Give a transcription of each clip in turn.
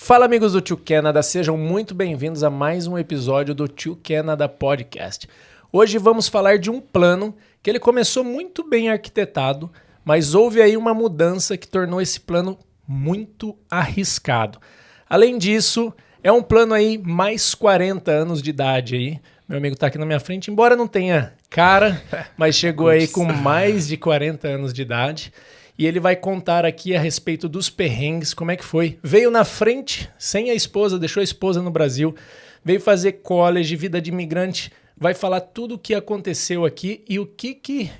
Fala, amigos do Tio Canada, sejam muito bem-vindos a mais um episódio do Tio Canada Podcast. Hoje vamos falar de um plano que ele começou muito bem arquitetado, mas houve aí uma mudança que tornou esse plano muito arriscado. Além disso, é um plano aí mais 40 anos de idade aí. Meu amigo tá aqui na minha frente, embora não tenha cara, mas chegou aí com mais de 40 anos de idade. E ele vai contar aqui a respeito dos perrengues, como é que foi. Veio na frente, sem a esposa, deixou a esposa no Brasil, veio fazer college, vida de imigrante, vai falar tudo o que aconteceu aqui e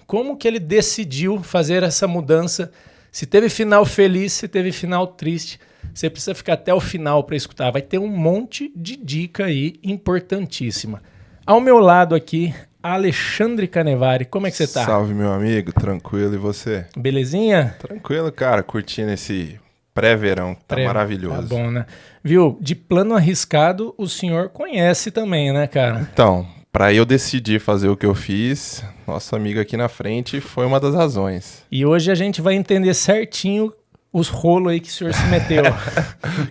como que ele decidiu fazer essa mudança. Se teve final feliz, se teve final triste, você precisa ficar até o final para escutar. Vai ter um monte de dica aí importantíssima. Ao meu lado aqui, Alexandre Canevari, como é que você tá? Salve, meu amigo, tranquilo, e você? Belezinha? Tranquilo, cara, curtindo esse pré-verão, tá maravilhoso. Tá bom, né? Viu, de plano arriscado, o senhor conhece também, né, cara? Então, pra eu decidir fazer o que eu fiz, nosso amigo aqui na frente foi uma das razões. E hoje a gente vai entender certinho os rolos aí que o senhor se meteu.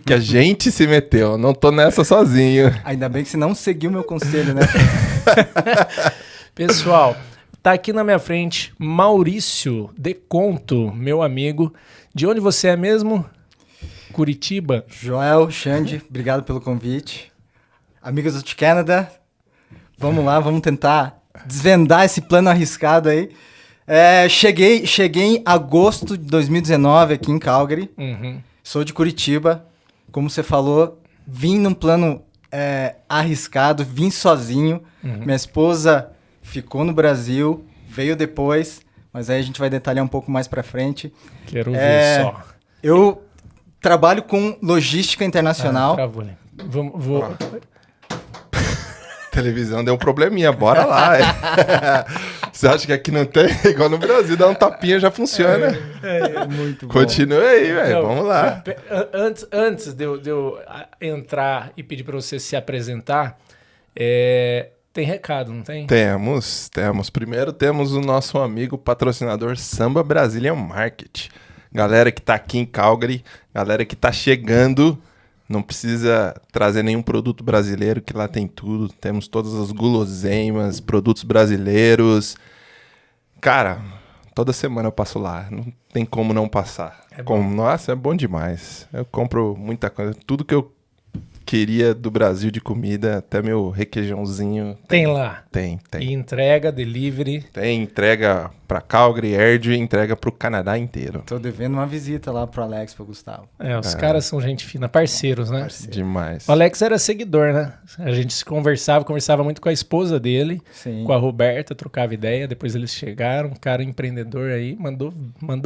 Que a gente se meteu, não tô nessa sozinho. Ainda bem que você não seguiu meu conselho, né? Pessoal, tá aqui na minha frente Maurício Deconto, meu amigo. De onde você é mesmo? Curitiba? Joel, Xande, obrigado pelo convite. Amigos do Tio Canada, vamos lá, vamos tentar desvendar esse plano arriscado aí. Cheguei em agosto de 2019 aqui em Calgary. Sou de Curitiba. Como você falou, vim num plano arriscado, vim sozinho. Minha esposa ficou no Brasil, veio depois, mas aí a gente vai detalhar um pouco mais pra frente. Quero ver só. Eu trabalho com logística internacional. Travou, né? Vou... Televisão deu um probleminha, bora lá. Você acha que aqui não tem? Igual no Brasil, dá um tapinha já funciona. Muito bom. Continua aí, velho, vamos lá. Antes de eu entrar e pedir para você se apresentar, tem recado, não tem? Temos. Primeiro temos o nosso amigo patrocinador Samba Brazilian Market. Galera que tá aqui em Calgary, galera que tá chegando, não precisa trazer nenhum produto brasileiro, que lá tem tudo. Temos todas as guloseimas, produtos brasileiros. Cara, toda semana eu passo lá, não tem como não passar. Nossa, é bom demais. Eu compro muita coisa, tudo que eu queria do Brasil de comida, até meu requeijãozinho. Tem lá? Tem. E entrega, delivery? Tem entrega pra Calgary, Airdrie, entrega pro Canadá inteiro. Tô devendo uma visita lá pro Alex, pro Gustavo. Os caras são gente fina, parceiros, né? Demais. O Alex era seguidor, né? A gente se conversava muito com a esposa dele, Sim. com a Roberta, trocava ideia, depois eles chegaram, um cara empreendedor aí, mandou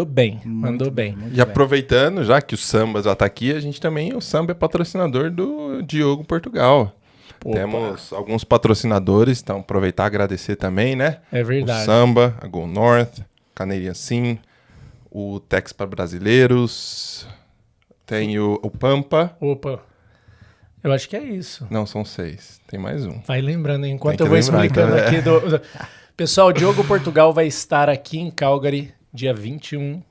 bem, mandou bem. E aproveitando, já que o Samba já tá aqui, a gente também, o Samba é patrocinador do Diogo Portugal. Opa. Temos alguns patrocinadores, então aproveitar e agradecer também, né? É verdade. O Samba, a Go North, Canadian Sim, o Tex para Brasileiros, tem o Pampa. Opa, eu acho que é isso. Não, são 6, tem mais um. Vai lembrando, enquanto Tem eu que vou lembrar, explicando então, aqui. Pessoal, o Diogo Portugal vai estar aqui em Calgary dia 21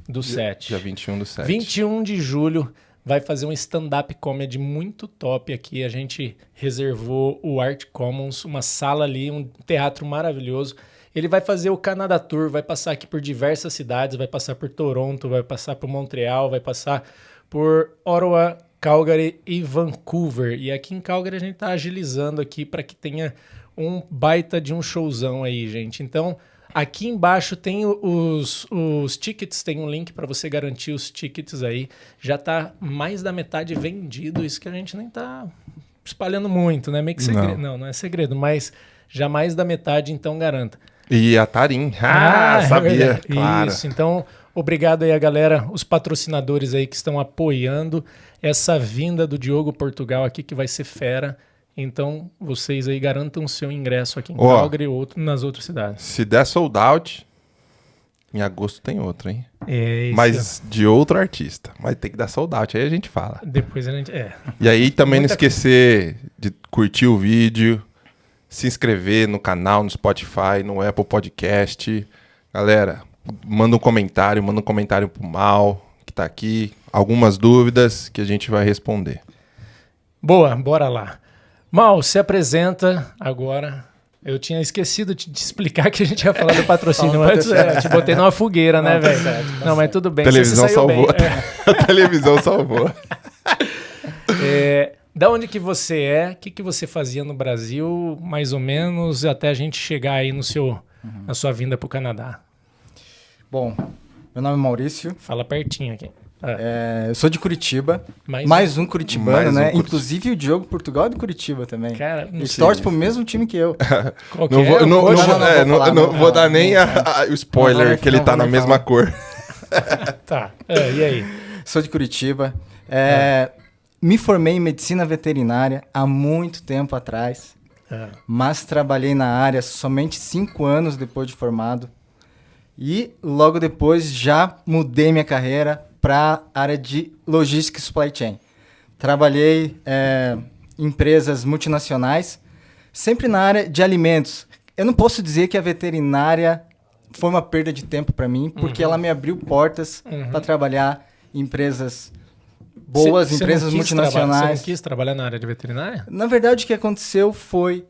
do 7. Dia 21 do 7. 21 de julho. Vai fazer um stand-up comedy muito top aqui. A gente reservou o Art Commons, uma sala ali, um teatro maravilhoso. Ele vai fazer o Canada Tour, vai passar aqui por diversas cidades, vai passar por Toronto, vai passar por Montreal, vai passar por Ottawa, Calgary e Vancouver. E aqui em Calgary a gente tá agilizando aqui para que tenha um baita de um showzão aí, gente. Então, aqui embaixo tem os tickets, tem um link para você garantir os tickets aí. Já tá mais da metade vendido, isso que a gente nem tá espalhando muito, né? Meio que segredo. Não é segredo, mas já mais da metade, então garanta. E a Tarim. Sabia, claro. Isso, então obrigado aí a galera, os patrocinadores aí que estão apoiando essa vinda do Diogo Portugal aqui, que vai ser fera. Então, vocês aí garantam o seu ingresso aqui em Calgary ou nas outras cidades. Se der sold out, em agosto tem outro, hein? É isso. Mas de outro artista. Mas tem que dar sold out, aí a gente fala. Depois a gente... E aí também não esquecer de curtir o vídeo, se inscrever no canal, no Spotify, no Apple Podcast. Galera, manda um comentário pro Mal, que tá aqui. algumas dúvidas que a gente vai responder. Boa, bora lá. Mal, se apresenta agora. Eu tinha esquecido de te explicar que a gente ia falar do patrocínio antes. Te botei numa fogueira, né, velho? Não, mas tudo bem. A televisão salvou. Bem. A televisão salvou. Da onde que você é? O que você fazia no Brasil, mais ou menos, até a gente chegar aí na sua vinda para o Canadá? Bom, meu nome é Maurício. Fala pertinho aqui. Eu sou de Curitiba. Mais um curitibano, né? Inclusive o Diogo Portugal é de Curitiba também. Cara, ele torce pro mesmo time que eu. Não vou dar nem o spoiler que ele tá na mesma cor. Tá, e aí? Sou de Curitiba. Me formei em medicina veterinária há muito tempo atrás, mas trabalhei na área somente 5 anos depois de formado. E logo depois já mudei minha carreira para a área de logística e supply chain. Trabalhei em empresas multinacionais, sempre na área de alimentos. Eu não posso dizer que a veterinária foi uma perda de tempo para mim, porque ela me abriu portas para trabalhar em empresas boas, empresas multinacionais. Você não quis trabalhar na área de veterinária? Na verdade, o que aconteceu foi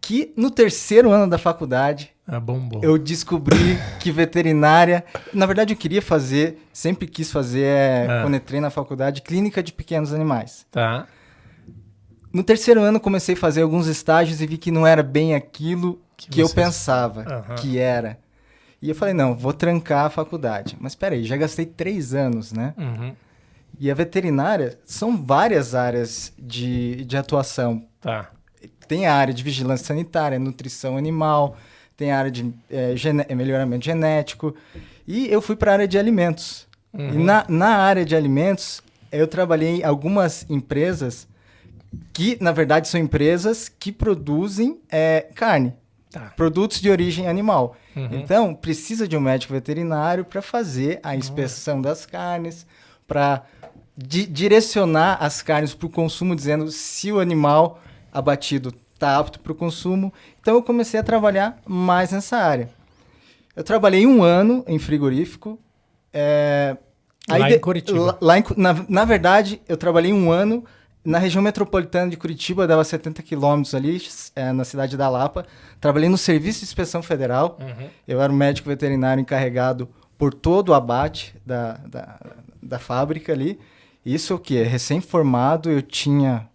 que no 3º ano da faculdade, bombou. Eu descobri que veterinária... Na verdade, eu queria fazer, sempre quis fazer, quando entrei na faculdade, clínica de pequenos animais. Tá. No 3º ano, comecei a fazer alguns estágios e vi que não era bem aquilo que eu pensava que era. E eu falei, não, vou trancar a faculdade. Mas peraí, já gastei 3 anos, né? E a veterinária, são várias áreas de atuação. Tá. Tem a área de vigilância sanitária, nutrição animal... Tem a área de melhoramento genético. E eu fui para a área de alimentos. E na área de alimentos, eu trabalhei em algumas empresas que, na verdade, são empresas que produzem carne. Tá. Produtos de origem animal. Então, precisa de um médico veterinário para fazer a inspeção das carnes, para direcionar as carnes para o consumo, dizendo se o animal abatido está apto para o consumo. Então, eu comecei a trabalhar mais nessa área. Eu trabalhei 1 ano em frigorífico. Lá em Curitiba. Na verdade, eu trabalhei 1 ano na região metropolitana de Curitiba, dava 70 quilômetros ali, na cidade da Lapa. Trabalhei no Serviço de Inspeção Federal. Eu era o médico veterinário encarregado por todo o abate da fábrica ali. Isso o quê? Recém-formado, eu tinha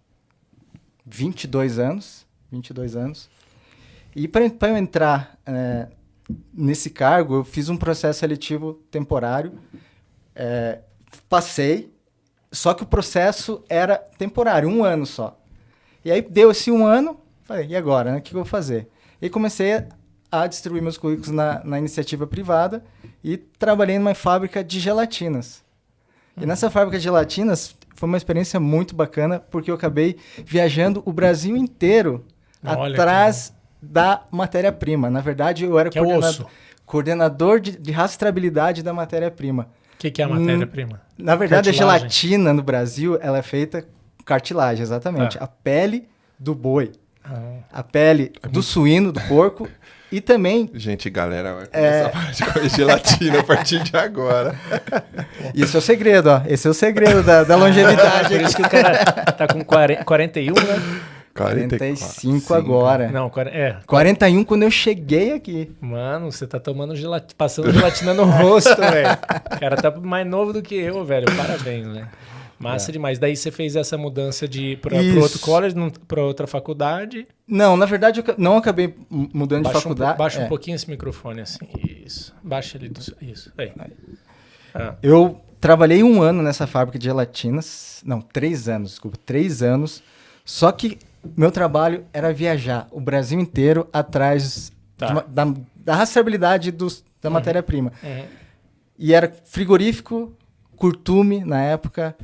22 anos. E para eu entrar nesse cargo, eu fiz um processo seletivo temporário. Passei, só que o processo era temporário, 1 ano só. E aí deu esse 1 ano, falei, e agora, né? O que eu vou fazer? E comecei a distribuir meus currículos na iniciativa privada e trabalhei numa fábrica de gelatinas. E nessa fábrica de gelatinas foi uma experiência muito bacana, porque eu acabei viajando o Brasil inteiro atrás da matéria-prima. Na verdade, eu era coordenador de rastreabilidade da matéria-prima. O que é a matéria-prima? Na verdade, cartilagem. A gelatina no Brasil ela é feita com cartilagem, exatamente. A pele do boi, a pele do suíno, do porco e também... Gente, galera, vai começar a parar de comer gelatina a partir de agora. Esse é o segredo, ó. Esse é o segredo da longevidade. Por isso que o cara tá com 41, né? 45 agora. Não, 41 quando eu cheguei aqui. Mano, você tá tomando passando gelatina no rosto, velho. O cara tá mais novo do que eu, velho. Parabéns, né? Massa demais. Daí você fez essa mudança pro outro college, pra outra faculdade? Não, na verdade eu não acabei mudando de faculdade. Baixa um pouquinho esse microfone assim. Isso. Baixa ali. Isso. Aí. Eu trabalhei 1 ano nessa fábrica de gelatinas. Não, 3 anos, desculpa. 3 anos. Só que meu trabalho era viajar o Brasil inteiro atrás da rastreabilidade da matéria-prima. E era frigorífico, curtume na época,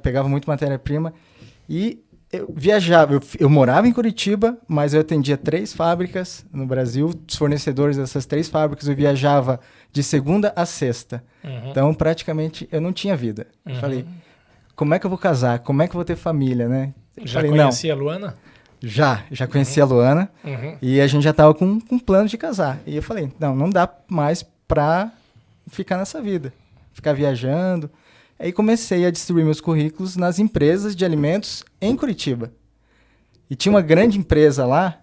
pegava muito matéria-prima. E eu viajava, eu morava em Curitiba, mas eu atendia 3 fábricas no Brasil. Os fornecedores dessas 3 fábricas eu viajava de segunda a sexta. Então, praticamente, eu não tinha vida. Eu falei, como é que eu vou casar? Como é que eu vou ter família, né? Já conhecia a Luana? Já conhecia a Luana. E a gente já estava com um plano de casar. E eu falei, não dá mais para ficar nessa vida. Ficar viajando. Aí comecei a distribuir meus currículos nas empresas de alimentos em Curitiba. E tinha uma grande empresa lá,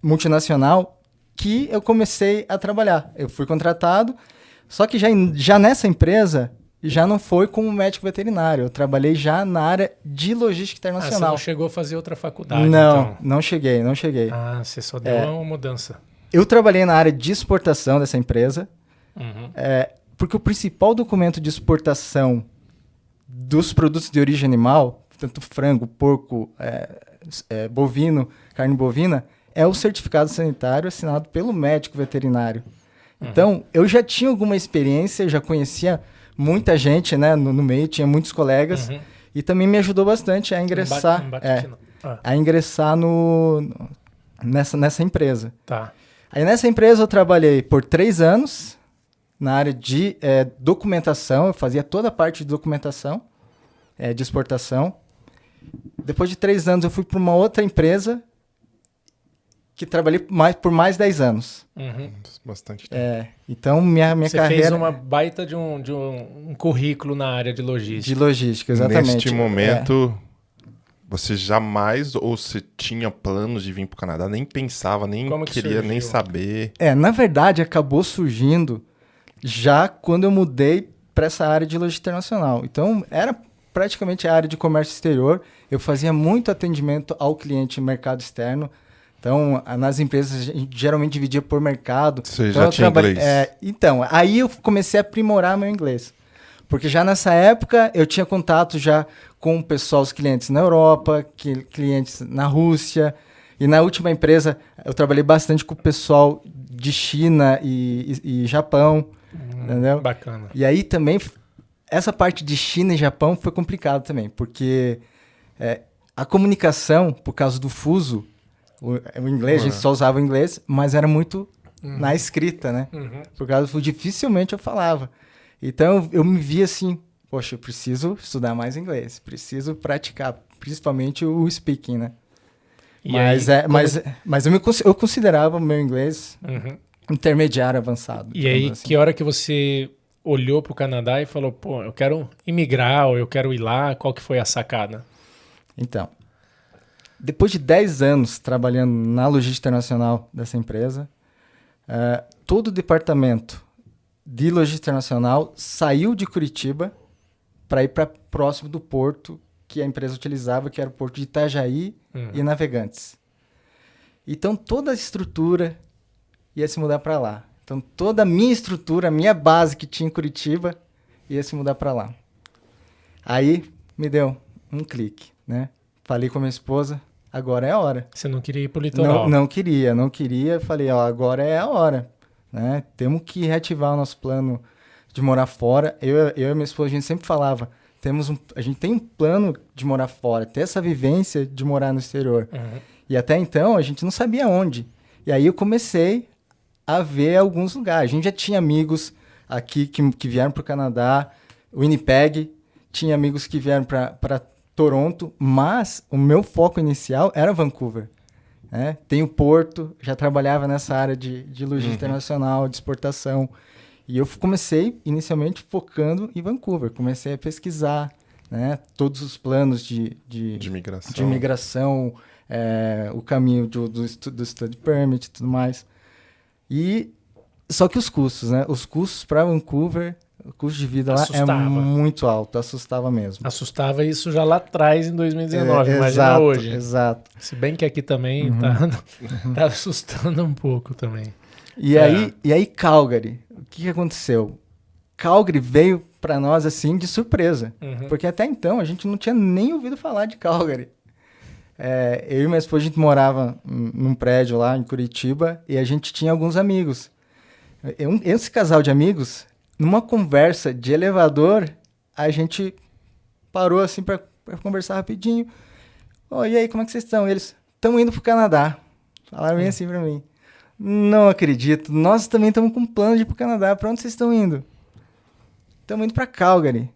multinacional, que eu comecei a trabalhar. Eu fui contratado, só que já nessa empresa, já não foi como médico veterinário. Eu trabalhei já na área de logística Você internacional. não chegou a fazer outra faculdade, Não, então? não cheguei. Ah, você só deu uma mudança. Eu trabalhei na área de exportação dessa empresa, Uhum. porque o principal documento de exportação dos produtos de origem animal, tanto frango, porco, bovino, carne bovina, é o certificado sanitário assinado pelo médico veterinário. Então, eu já tinha alguma experiência, já conhecia muita gente, né, no meio, tinha muitos colegas, e também me ajudou bastante a ingressar, Não bate aqui, não. a ingressar nessa empresa. Tá. Aí nessa empresa eu trabalhei por 3 anos na área de documentação, eu fazia toda a parte de documentação, de exportação. Depois de 3 anos eu fui para uma outra empresa que trabalhei por mais 10 anos. Uhum. Bastante tempo. Então minha Você carreira... fez uma baita de um currículo na área de logística. De logística, exatamente. Neste momento, você jamais, ou você tinha planos de vir para o Canadá, nem pensava, nem Como que queria nem surgiu? saber. Na verdade, acabou surgindo já quando eu mudei para essa área de logística internacional. Então, era praticamente a área de comércio exterior. Eu fazia muito atendimento ao cliente em mercado externo. Então, nas empresas, a gente geralmente dividia por mercado. Você então, já tinha inglês? Então, aí eu comecei a aprimorar meu inglês. Porque já nessa época, eu tinha contato já com o pessoal, os clientes na Europa, clientes na Rússia. E na última empresa, eu trabalhei bastante com o pessoal de China e Japão. Entendeu? Bacana. E aí também, essa parte de China e Japão foi complicado também. Porque a comunicação, por causa do fuso, o inglês, a gente só usava o inglês, mas era muito na escrita, né? Por causa do dificilmente eu falava. Então eu me via assim, poxa, eu preciso estudar mais inglês, preciso praticar, principalmente o speaking, né? E Mas, aí, mas eu considerava o meu inglês intermediário avançado. E aí, assim. que hora que você olhou pro Canadá e falou, pô, eu quero imigrar ou eu quero ir lá, qual que foi a sacada? Então, depois de 10 anos trabalhando na logística internacional dessa empresa, todo o departamento de logística internacional saiu de Curitiba para ir para próximo do porto que a empresa utilizava, que era o porto de Itajaí e Navegantes. Então, toda a estrutura ia se mudar para lá. Então, toda a minha estrutura, a minha base que tinha em Curitiba, ia se mudar para lá. Aí, me deu um clique, né? Falei com a minha esposa, agora é a hora. Você não queria ir pro litoral? Não queria. Falei, agora é a hora, né? Temos que reativar o nosso plano de morar fora. Eu e minha esposa, a gente sempre falava, a gente tem um plano de morar fora, ter essa vivência de morar no exterior. E até então, a gente não sabia onde. E aí eu comecei a ver alguns lugares. A gente já tinha amigos aqui que vieram para o Canadá, o Winnipeg, tinha amigos que vieram para Toronto, mas o meu foco inicial era Vancouver. Né? Tem o Porto, já trabalhava nessa área de logística internacional, de exportação. E eu comecei inicialmente focando em Vancouver. Comecei a pesquisar, né, todos os planos de imigração, o caminho do Study Permit e tudo mais. Só que os custos, né? Os custos para Vancouver, o custo de vida lá é muito alto, assustava mesmo. Assustava isso já lá atrás, em 2019, imagina hoje. Exato. Se bem que aqui também tá assustando um pouco também. E aí Calgary, o que aconteceu? Calgary veio para nós assim de surpresa, porque até então a gente não tinha nem ouvido falar de Calgary. Eu e minha esposa, a gente morava num prédio lá em Curitiba e a gente tinha alguns amigos. Esse casal de amigos, numa conversa de elevador, a gente parou assim para conversar rapidinho. E aí, como é que vocês estão? Eles estão indo pro Canadá. Falaram bem assim para mim. Não acredito. Nós também estamos com plano de ir pro Canadá. Para onde vocês estão indo? Estamos indo para Calgary.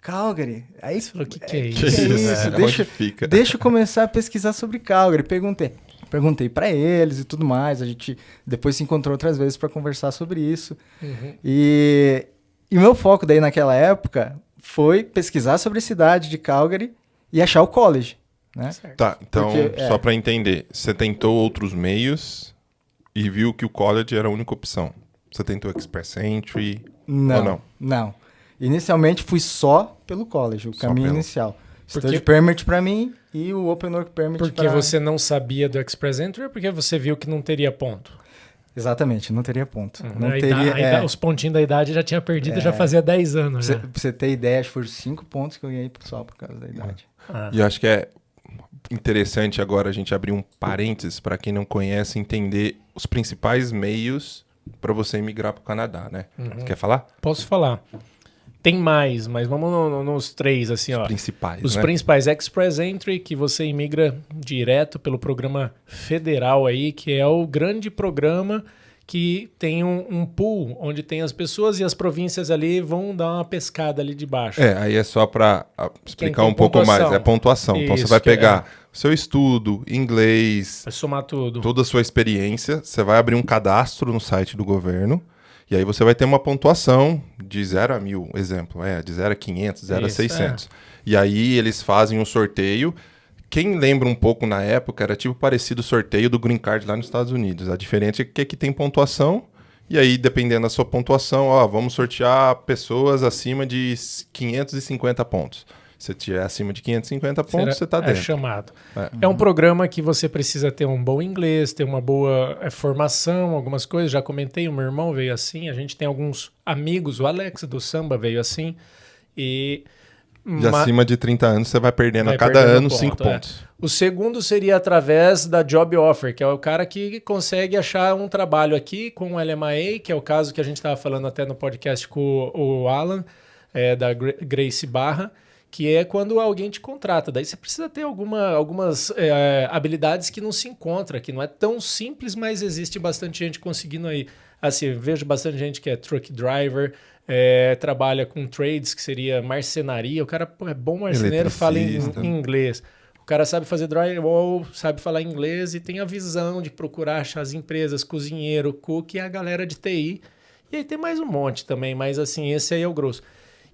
Calgary? Aí você falou, que é isso? Que é isso? Deixa eu começar a pesquisar sobre Calgary. Perguntei para eles e tudo mais. A gente depois se encontrou outras vezes para conversar sobre isso. E E o meu foco daí naquela época foi pesquisar sobre a cidade de Calgary e achar o college, né? Certo. Tá, então, Porque, só para entender, você tentou outros meios e viu que o college era a única opção. Você tentou Express Entry ou não? Não. Inicialmente fui só pelo college, o Só caminho pelo. inicial. Porque- Study Permit para mim e o Open Work Permit Porque para... você não sabia do Express Entry ou porque você viu que não teria ponto? Exatamente, não teria ponto. Não A teria... os pontinhos da idade já tinha perdido, já fazia 10 anos. Pra Já. você ter ideia, acho que foram 5 pontos que eu ganhei só por causa da idade. Ah. E eu acho que é interessante agora a gente abrir um parênteses para quem não conhece entender os principais meios para você migrar para o Canadá, né? Você quer falar? Posso falar. Tem mais, mas vamos nos três, assim, ó. Principais, Os né? principais, Express Entry, que você imigra direto pelo programa federal aí, que é o grande programa que tem um pool, onde tem as pessoas e as províncias ali vão dar uma pescada ali de baixo. Aí é só para explicar tem um pouco pontuação. mais. É pontuação. Então você Isso, vai que é- pegar o seu estudo, inglês, Vai somar tudo. toda a sua experiência, você vai abrir um cadastro no site do governo, e aí você vai ter uma pontuação de 0 a 1000, exemplo, de 0 a 500, 0 a Isso, 600. E aí eles fazem um sorteio. Quem lembra um pouco na época, era tipo parecido o sorteio do Green Card lá nos Estados Unidos. A diferença é que aqui tem pontuação, e aí dependendo da sua pontuação, vamos sortear pessoas acima de 550 pontos. Se tiver acima de 550 pontos, você está É dentro. chamado. É. É um programa que você precisa ter um bom inglês, ter uma boa formação, algumas coisas. Já comentei, o meu irmão veio assim. A gente tem alguns amigos, o Alex do Samba veio assim. E De acima de 30 anos, você vai perdendo vai a cada perdendo ano ponto, 5 é. pontos. O segundo seria através da Job Offer, que é o cara que consegue achar um trabalho aqui com o LMIA, que é o caso que a gente estava falando até no podcast com o Alan, da Grace Barra, que é quando alguém te contrata. Daí você precisa ter algumas habilidades que não se encontra, que não é tão simples, mas existe bastante gente conseguindo aí. Assim, eu vejo bastante gente que é truck driver, trabalha com trades, que seria marcenaria. O cara é bom marceneiro, fala em inglês. O cara sabe fazer drywall, sabe falar inglês e tem a visão de procurar achar as empresas, cozinheiro, cook e a galera de TI. E aí tem mais um monte também, mas assim, esse aí é o grosso.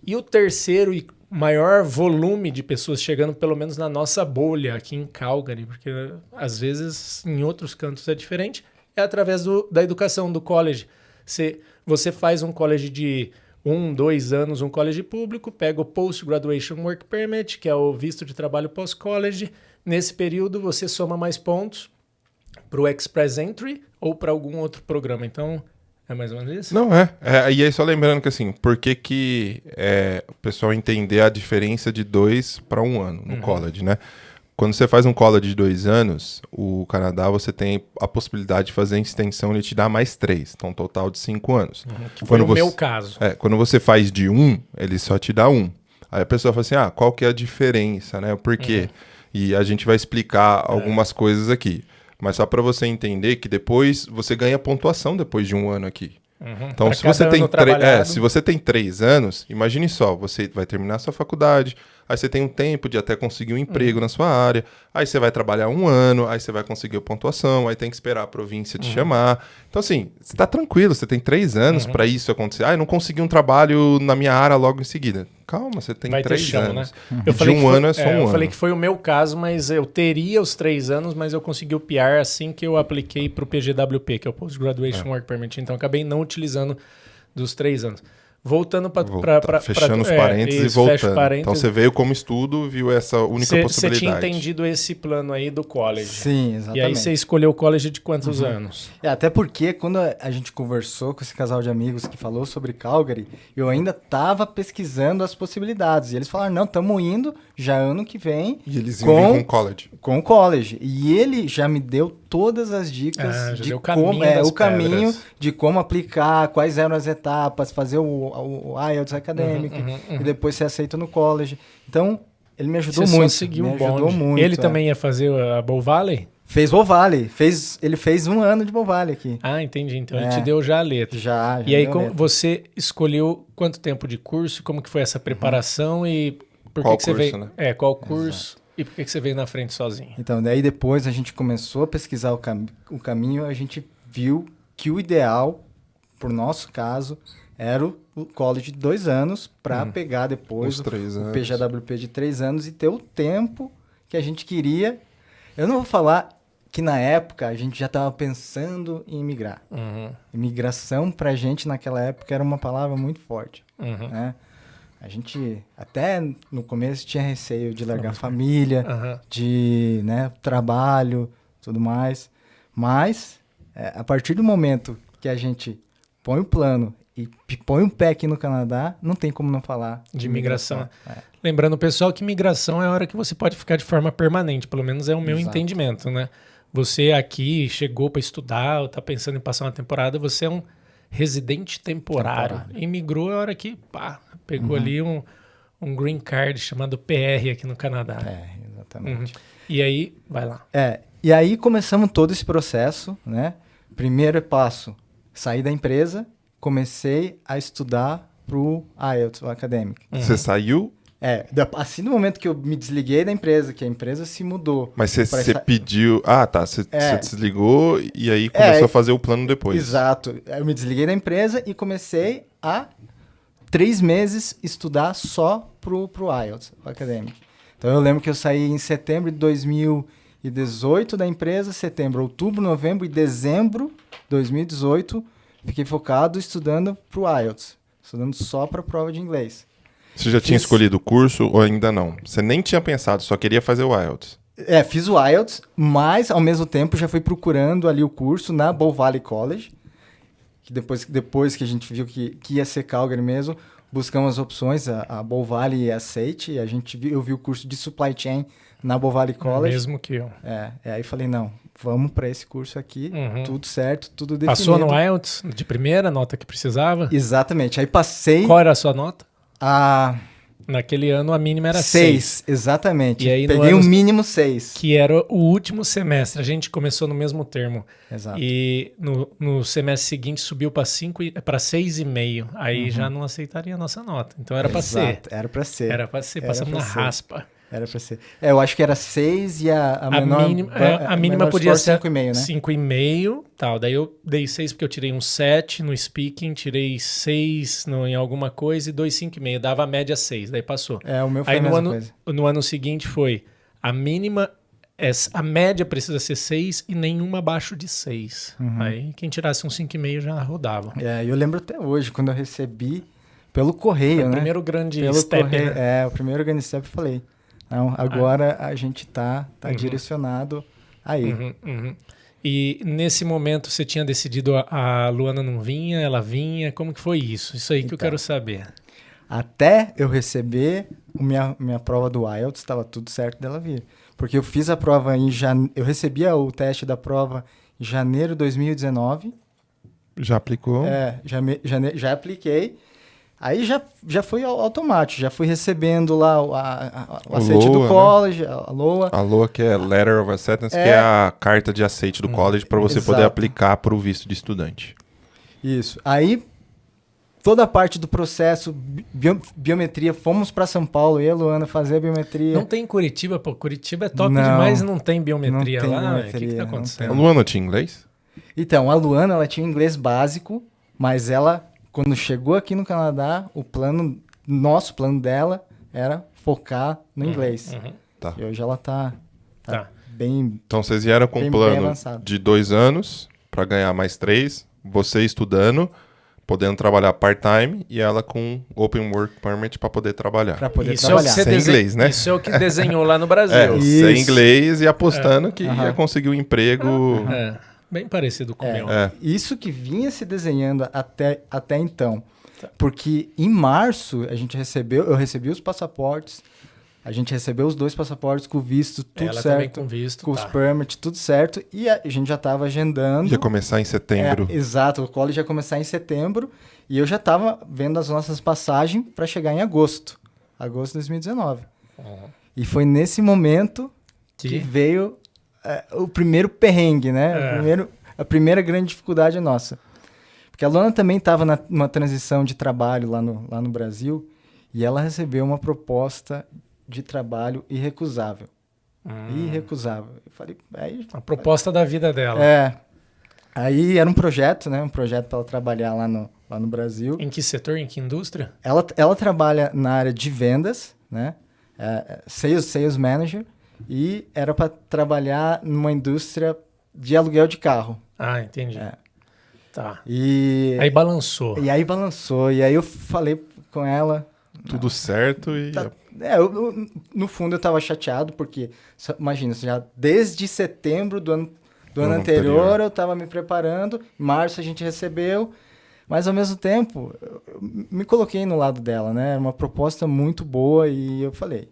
E o terceiro e maior volume de pessoas chegando, pelo menos na nossa bolha aqui em Calgary, porque às vezes em outros cantos é diferente, é através da educação, do college. Você faz um college de 2 anos, um college público, pega o Post Graduation Work Permit, que é o visto de trabalho pós-college. Nesse período você soma mais pontos para o Express Entry ou para algum outro programa. Então, é mais ou menos isso? Não, e aí só lembrando que assim, por que o pessoal entender a diferença de 2 para 1 ano no college, né? Quando você faz um college de 2 anos, o Canadá você tem a possibilidade de fazer a extensão, ele te dá mais 3, então um total de 5 anos. Que foi o meu caso. Quando você faz de 1, ele só te dá 1. Aí a pessoa fala assim, qual que é a diferença, né? Por quê? E a gente vai explicar algumas coisas aqui. Mas só para você entender que depois você ganha pontuação depois de 1 ano aqui. Então, se você tem 3 anos, imagine só, você vai terminar sua faculdade, aí você tem um tempo de até conseguir um emprego na sua área, aí você vai trabalhar 1 ano, aí você vai conseguir a pontuação, aí tem que esperar a província te chamar. Então, assim, você tá tranquilo, você tem 3 anos para isso acontecer. Eu não consegui um trabalho na minha área logo em seguida. Calma, você tem 3 anos. Né? Eu falei de 1 ano é só 1 ano. Eu falei que foi o meu caso, mas eu teria os 3 anos, mas eu consegui o PR assim que eu apliquei para o PGWP, que é o Post Graduation Work Permit. Então, acabei não utilizando dos 3 anos. Voltando para... Fechando os parênteses e voltando. Então, você veio como estudo, viu essa única possibilidade. Você tinha entendido esse plano aí do college. Sim, exatamente. E aí você escolheu o college de quantos anos? Até porque quando a gente conversou com esse casal de amigos que falou sobre Calgary, eu ainda estava pesquisando as possibilidades. E eles falaram, não, estamos indo já ano que vem. E eles iam com college. Com college. E ele já me deu todas as dicas de como o caminho de como aplicar, quais eram as etapas, fazer o IELTS acadêmico e depois ser aceito no college. Então, ele me ajudou muito. Seguiu muito. Ele também ia fazer a Bow Valley? Fez Bow Valley. Ele fez 1 ano de Bow Valley aqui. Ah, entendi. Então ele te deu já a letra. Já e aí você escolheu quanto tempo de curso? Como que foi essa preparação e por que você veio? Né? Qual curso? Exato. E por que você veio na frente sozinho? Então, daí depois a gente começou a pesquisar o caminho, a gente viu que o ideal, pro nosso caso, era o college de 2 anos para pegar depois Os 3 o anos. PGWP de 3 anos e ter o tempo que a gente queria. Eu não vou falar que na época a gente já estava pensando em imigrar. Imigração pra gente naquela época era uma palavra muito forte, né? A gente até no começo tinha receio de largar a família, de, né, trabalho, tudo mais. Mas a partir do momento que a gente põe o plano e põe um pé aqui no Canadá, não tem como não falar De imigração. É. Lembrando, pessoal, que imigração é a hora que você pode ficar de forma permanente, pelo menos é o meu Exato. entendimento, né? Você aqui chegou para estudar, ou tá pensando em passar uma temporada, você é um residente temporário. Imigrou é a hora que, pá, pegou ali um green card chamado PR aqui no Canadá. Exatamente. E aí, vai lá. E aí começamos todo esse processo, né? Primeiro passo, saí da empresa, comecei a estudar pro IELTS, o acadêmico. Você saiu, Assim no momento que eu me desliguei da empresa, que a empresa se mudou. mas você pra pediu... Ah, tá. Você desligou e aí começou a fazer o plano depois. Exato. Eu me desliguei da empresa e comecei a 3 meses estudar só pro IELTS, o acadêmico. Então eu lembro que eu saí em setembro de 2018 da empresa, setembro, outubro, novembro e dezembro de 2018, fiquei focado estudando pro IELTS, estudando só para a prova de inglês. Você já tinha escolhido o curso ou ainda não? Você nem tinha pensado, só queria fazer o IELTS. Fiz o IELTS, mas ao mesmo tempo já fui procurando ali o curso na Bow Valley College, que depois que a gente viu que ia ser Calgary mesmo, buscamos as opções, a Bow Valley e a SAIT, e eu vi o curso de Supply Chain na Bow Valley College. Mesmo que eu. Aí falei, não, vamos para esse curso aqui, tudo certo, tudo definido. Passou no IELTS de primeira, nota que precisava? Exatamente, aí passei... Qual era a sua nota? A... Naquele ano a mínima era 6, exatamente. E aí, peguei o mínimo 6. Que era o último semestre. A gente começou no mesmo termo. Exato. E no semestre seguinte subiu para 6,5. Aí já não aceitaria a nossa nota. Então era para ser. Era para ser. Era para ser. Passamos na raspa. Era para ser. Eu acho que era 6 e a menor... A mínima podia ser 5,5, né? 5,5, tal. Daí eu dei 6 porque eu tirei um 7 no speaking, tirei 6 em alguma coisa e 2,5,5. Dava a média 6, daí passou. O meu foi aí a mesma coisa. No ano seguinte foi a mínima... A média precisa ser 6 e nenhuma abaixo de 6. Aí quem tirasse um 5,5 já rodava. Eu lembro até hoje, quando eu recebi pelo correio, o né? primeiro grande pelo step, correio, né? O primeiro grande step, eu falei... Não, agora a gente tá direcionado aí. E nesse momento você tinha decidido a Luana não vinha, ela vinha, como que foi isso? Isso aí que eu quero saber. Até eu receber minha prova do IELTS, estava tudo certo dela vir. Porque eu fiz a prova eu recebia o teste da prova em janeiro de 2019. Já aplicou? Já apliquei. Aí já foi automático, já fui recebendo lá o aceite do college, né? A LOA. A LOA, que é Letter of Acceptance, que é a carta de aceite do college para você poder aplicar para o visto de estudante. Isso. Aí, toda a parte do processo, biometria, fomos para São Paulo, eu e a Luana fazer a biometria. Não tem em Curitiba, pô. Curitiba é top demais e não tem biometria não tem lá. biometria, o que tá acontecendo? A Luana tinha inglês? Então, a Luana, ela tinha inglês básico, mas ela... Quando chegou aqui no Canadá, nosso plano dela era focar no inglês. Tá. E hoje ela tá bem... Então vocês vieram com um plano de 2 anos para ganhar mais 3, você estudando, podendo trabalhar part-time e ela com Open Work Permit para poder trabalhar. Para poder Isso trabalhar. É o que você sem inglês, né? Isso é o que desenhou lá no Brasil. Sem inglês e apostando que ia conseguir um emprego... Bem parecido com o meu. Isso que vinha se desenhando até então. Porque em março eu recebi os passaportes, a gente recebeu os 2 passaportes com o visto, tudo Ela certo. também com visto, com os permits, tudo certo. E a gente já estava agendando. Ia começar em setembro. Exato, o college ia começar em setembro. E eu já estava vendo as nossas passagens para chegar em agosto de 2019. E foi nesse momento que veio... o primeiro perrengue, né? A primeira grande dificuldade nossa. Porque a Luana também estava numa transição de trabalho lá no Brasil e ela recebeu uma proposta de trabalho irrecusável. Irrecusável. Eu falei... A proposta da vida dela. Aí era um projeto, né? Um projeto para ela trabalhar lá no Brasil. Em que setor, em que indústria? Ela trabalha na área de vendas, né? Sales Manager. E era para trabalhar numa indústria de aluguel de carro. Ah, entendi. Tá. Aí balançou. E aí balançou. E aí eu falei com ela... Tudo certo e... no fundo eu tava chateado, porque, imagina, já desde setembro do ano anterior eu tava me preparando, em março a gente recebeu, mas ao mesmo tempo eu me coloquei no lado dela, né? Era uma proposta muito boa e eu falei,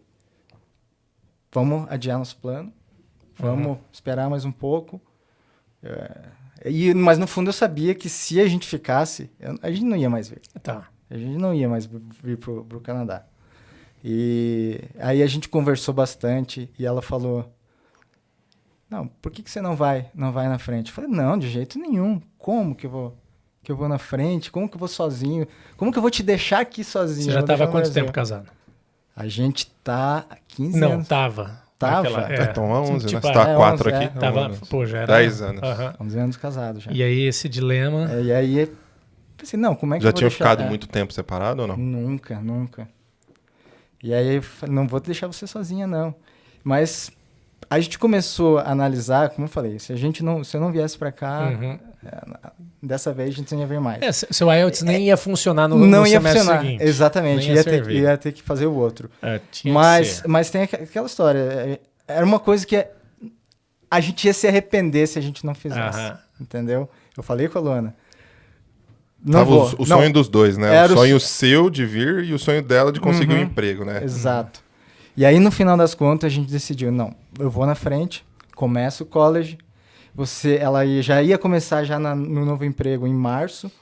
vamos adiar nosso plano, vamos esperar mais um pouco. Mas no fundo eu sabia que se a gente ficasse, a gente não ia mais vir. Tá. A gente não ia mais vir pro Canadá. E aí a gente conversou bastante e ela falou, não, por que você não vai na frente? Eu falei, não, de jeito nenhum. Como que eu vou na frente? Como que eu vou sozinho? Como que eu vou te deixar aqui sozinho? Você já estava há quanto tempo casado? A gente tá há 15 não, anos. Tava. Tava? Então há 11, tipo, né? Você tá há 4 11, aqui? Tava, já era... 10 anos. 11 anos casado já. E aí esse dilema... E aí, pensei, não, como é que já eu vou tinha deixar? ficado muito tempo separado ou não? Nunca. E aí eu falei, não vou deixar você sozinha, não. Mas a gente começou a analisar, como eu falei, se eu não viesse pra cá, dessa vez a gente não ia ver mais. Seu IELTS nem ia funcionar no não ia semestre funcionar, seguinte. exatamente. Ia ter que fazer o outro. Mas tem aquela história. Era uma coisa que a gente ia se arrepender se a gente não fizesse. Entendeu? Eu falei com a Luana. O sonho dos dois, né? Era o sonho seu de vir e o sonho dela de conseguir um emprego, né? Exato. E aí, no final das contas, a gente decidiu, não, eu vou na frente, começo o college, ela já ia começar já no novo emprego em março,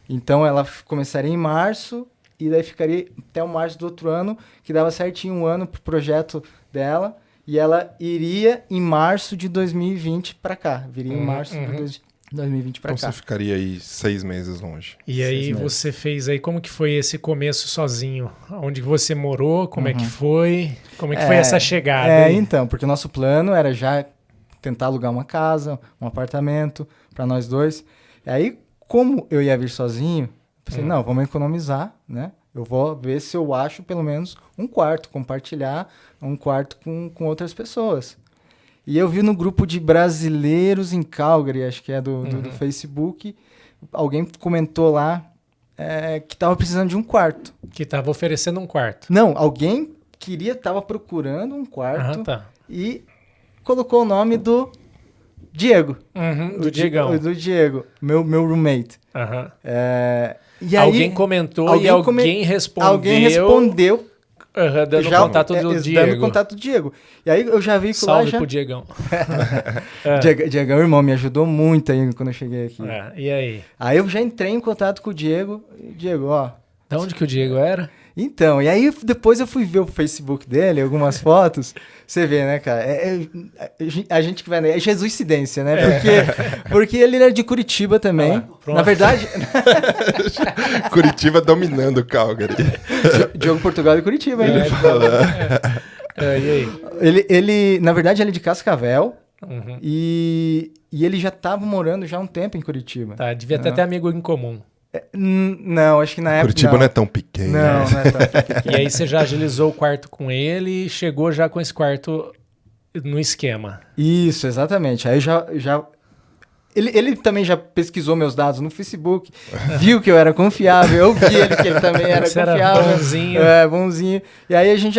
então ela começaria em março e daí ficaria até o março do outro ano, que dava certinho um ano pro projeto dela, e ela iria em março de 2020 para cá, viria em março de 2020 para cá. Então você ficaria aí 6 meses longe. E aí você fez aí, como que foi esse começo sozinho? Onde você morou? Como é que foi? Como é que foi essa chegada aí? Então, porque o nosso plano era já tentar alugar uma casa, um apartamento para nós dois. E aí, como eu ia vir sozinho, pensei, não, vamos economizar, né? Eu vou ver se eu acho pelo menos um quarto, compartilhar um quarto com outras pessoas. E eu vi no grupo de brasileiros em Calgary, acho que é do Facebook, alguém comentou lá que estava precisando de um quarto. Que estava oferecendo um quarto. Não, alguém estava procurando um quarto e colocou o nome do Diego. Do Diegão. Do Diego, meu roommate. E aí, alguém comentou e alguém respondeu. Alguém respondeu. Dando contato do Diego. Dando contato do Diego. E aí eu já vi que Salve pro Diegão. Diegão, irmão, me ajudou muito aí quando eu cheguei aqui. E aí? Aí eu já entrei em contato com o Diego. Diego, ó. Da onde que o Diego era? Então, e aí depois eu fui ver o Facebook dele, algumas fotos. Você vê, né, cara? A gente que vai... É Jesus-cidência, né? Porque ele era de Curitiba também. Na verdade... Curitiba dominando o Calgary. Diogo Portugal de Curitiba, né? E aí? Ele, na verdade, ele é de Cascavel. E ele já estava morando já há um tempo em Curitiba. Tá, devia ter até amigo em comum. Não, acho que na época... Curitiba não é tão pequeno. Não é tão pequeno. E aí você já agilizou o quarto com ele e chegou já com esse quarto no esquema. Isso, exatamente. Aí já ele também já pesquisou meus dados no Facebook, viu que eu era confiável, eu vi que ele também era você confiável. Era bonzinho. Bonzinho. E aí a gente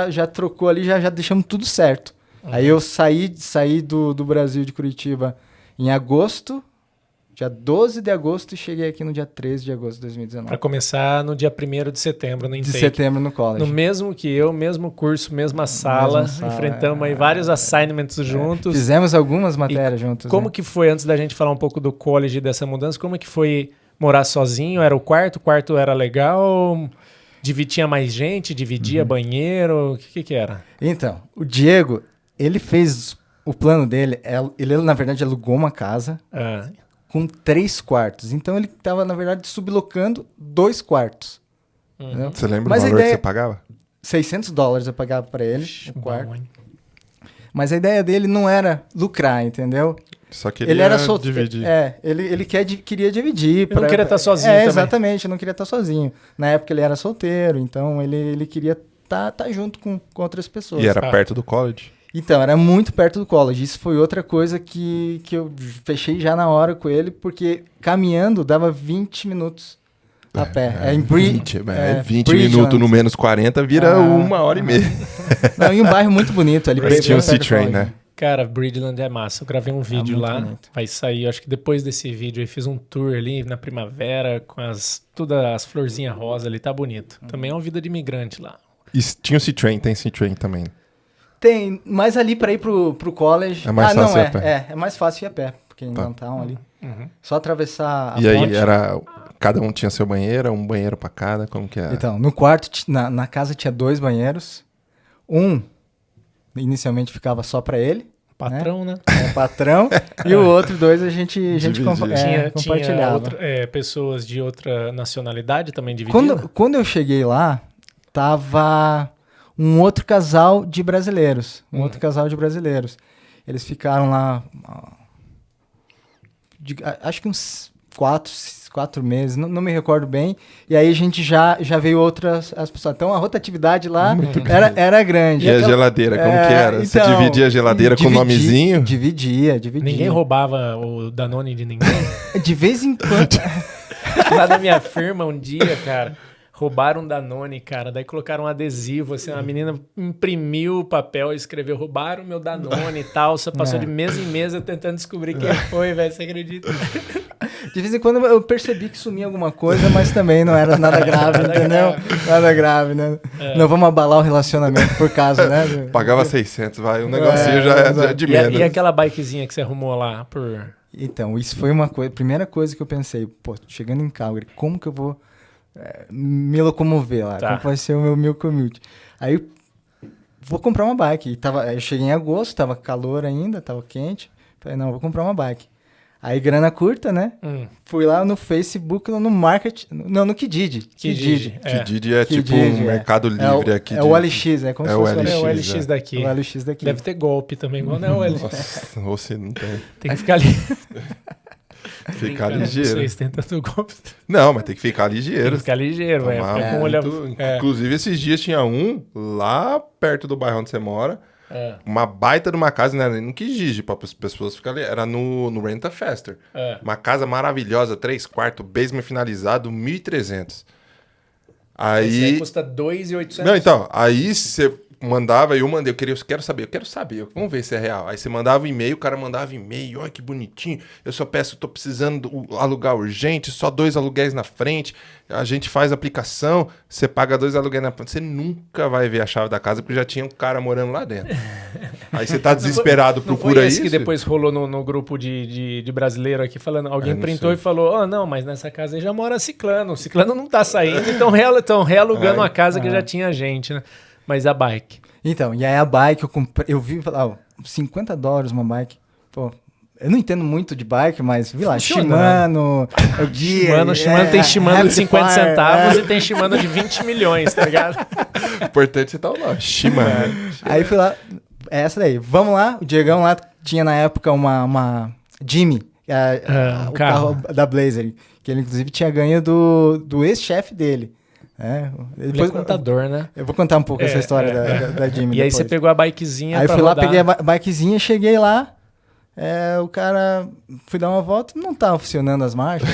já trocou ali, já deixamos tudo certo. Aí eu saí do Brasil, de Curitiba, em agosto, dia 12 de agosto, e cheguei aqui no dia 13 de agosto de 2019. Para começar no dia 1º de setembro no Intake. De setembro no college. No mesmo que eu, mesmo curso, mesma sala. Enfrentamos aí vários assignments juntos. Fizemos algumas matérias juntos. Como que foi, antes da gente falar um pouco do college e dessa mudança, como é que foi morar sozinho? Era o quarto era legal? Tinha mais gente? Dividia banheiro? O que era? Então, o Diego, ele fez o plano dele, ele na verdade alugou uma casa com 3 quartos. Então ele estava, na verdade, sublocando 2 quartos. Você lembra o valor que você pagava? $600 eu pagava para ele, o quarto. Mas a ideia dele não era lucrar, entendeu? Só queria Ele era solteiro. dividir. Ele queria dividir. Ele não queria estar sozinho também. Exatamente, não queria estar sozinho. Na época ele era solteiro, então ele queria tá junto com outras pessoas. E era perto do college. Então, era muito perto do college. Isso foi outra coisa que eu fechei já na hora com ele, porque caminhando dava 20 minutos a pé. Em 20 minutos no menos 40 vira 1h30. Não, e um bairro muito bonito ali. Mas tinha o C-Train, né? Cara, Bridgeland é massa. Eu gravei um vídeo lá. bonito. Vai sair, acho que depois desse vídeo aí, fiz um tour ali na primavera com todas as florzinhas rosa ali, tá bonito. Também é uma vida de imigrante lá. E tinha o C-Train, tem C-Train também. Tem, mas ali pra ir pro college... É mais fácil ir a pé. É mais fácil ir a pé, porque em downtown ali. Uhum. Só atravessar a E aí ponte. cada um tinha seu banheiro, um banheiro pra cada, como que era? Então, no quarto, na casa tinha 2 banheiros. Um, inicialmente, ficava só pra ele. Patrão, né? Patrão. E o outro 2 a gente Dividia. compartilhava. Pessoas de outra nacionalidade também dividindo? Quando eu cheguei lá, tava um outro casal de brasileiros. Eles ficaram lá, acho que uns 4 meses, não me recordo bem. E aí a gente já veio as pessoas. Então a rotatividade lá era grande. E a geladeira, como que era? Você dividia a geladeira com o nomezinho? Dividia. Ninguém roubava o Danone de ninguém? De vez em quando. Lá na minha firma, um dia, cara, roubaram um Danone, cara. Daí colocaram um adesivo, assim, uma menina imprimiu o papel e escreveu, roubaram meu Danone e tal. Só passou de mesa em mesa tentando descobrir quem foi, velho. Você acredita? De vez em quando eu percebi que sumia alguma coisa, mas também não era nada grave, entendeu? Nada grave, né? Não vamos abalar o relacionamento por causa, né? Pagava 600, vai. O negocinho já é de menos. E aquela bikezinha que você arrumou lá por... Então, isso foi primeira coisa que eu pensei. Pô, chegando em Calgary, como que eu vou me locomover lá? Tá. Como vai ser o meu commute? Aí, vou comprar uma bike. Eu cheguei em agosto, tava calor ainda, tava quente. Falei, não, vou comprar uma bike. Aí, grana curta, né? Fui lá no Facebook, no Market... Não, no Kijiji. Kijiji é tipo um Mercado Livre aqui. É o OLX, é como se fosse o OLX daqui. O OLX daqui. Deve ter golpe também, igual não é o OLX. Nossa, você não tem. Tem que ficar ali. Ficar Não ligeiro. sei se tem tanto golpe. Não, mas tem que ficar Tem ligeiro. que ficar ligeiro, velho. Tomar Fica com o olho... Inclusive, esses dias tinha um lá perto do bairro onde você mora. Uma baita de uma casa, não era nem no Kijiji, para as pessoas ficarem ali. Era no Rent a Faster. Uma casa maravilhosa, 3 quartos, basement finalizado, 1.300. Esse Aí custa 2.800. Não, então, aí você mandava, eu quero saber, vamos ver se é real. Aí você mandava e-mail, o cara mandava e-mail, olha que bonitinho, eu só peço, tô precisando alugar urgente, só 2 aluguéis na frente, a gente faz a aplicação, você paga 2 aluguéis na frente, você nunca vai ver a chave da casa, porque já tinha um cara morando lá dentro. Aí você tá desesperado, procura não foi esse isso. que depois rolou no grupo de brasileiro aqui, falando, alguém não printou sei. e falou, não, mas nessa casa aí já mora Ciclano não tá saindo, então estão realugando uma casa que já tinha gente, né? Mas a bike. Então, e aí a bike, eu vi falar, $50 uma bike. Pô, eu não entendo muito de bike, mas vi lá, Shimano, o Gear. Shimano tem Shimano de 50 Rapid Fire, centavos e tem Shimano de 20 milhões, tá ligado? O importante é você tá lá, Shimano. Aí fui lá, essa daí, vamos lá, o Diegão lá tinha na época uma Jimmy, o carro da Blazer, que ele inclusive tinha ganho do ex-chefe dele. Ele é contador, né? Eu vou contar um pouco essa história da Jimmy. E aí você pegou a bikezinha aí pra fui rodar. lá, peguei a bikezinha, cheguei lá, o cara, fui dar uma volta, não tá funcionando as marchas,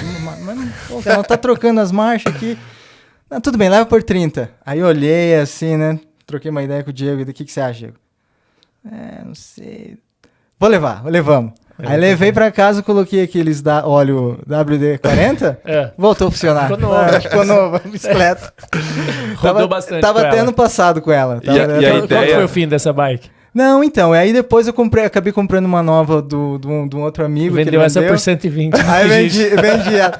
o cara não tá trocando as marchas aqui. Não, tudo bem, leva por 30. Aí eu olhei assim, né, troquei uma ideia com o Diego, o que você acha, Diego? Não sei. Levamos. Aí levei pra casa, coloquei aqueles óleo WD-40, voltou a funcionar. Ficou novo, a bicicleta. Rodou bastante Tava com até ela. ano passado com ela. E a Qual ideia... que foi o fim dessa bike? Não, então, aí depois eu acabei comprando uma nova de um outro amigo. Vendeu essa por 120. Aí vendi ela.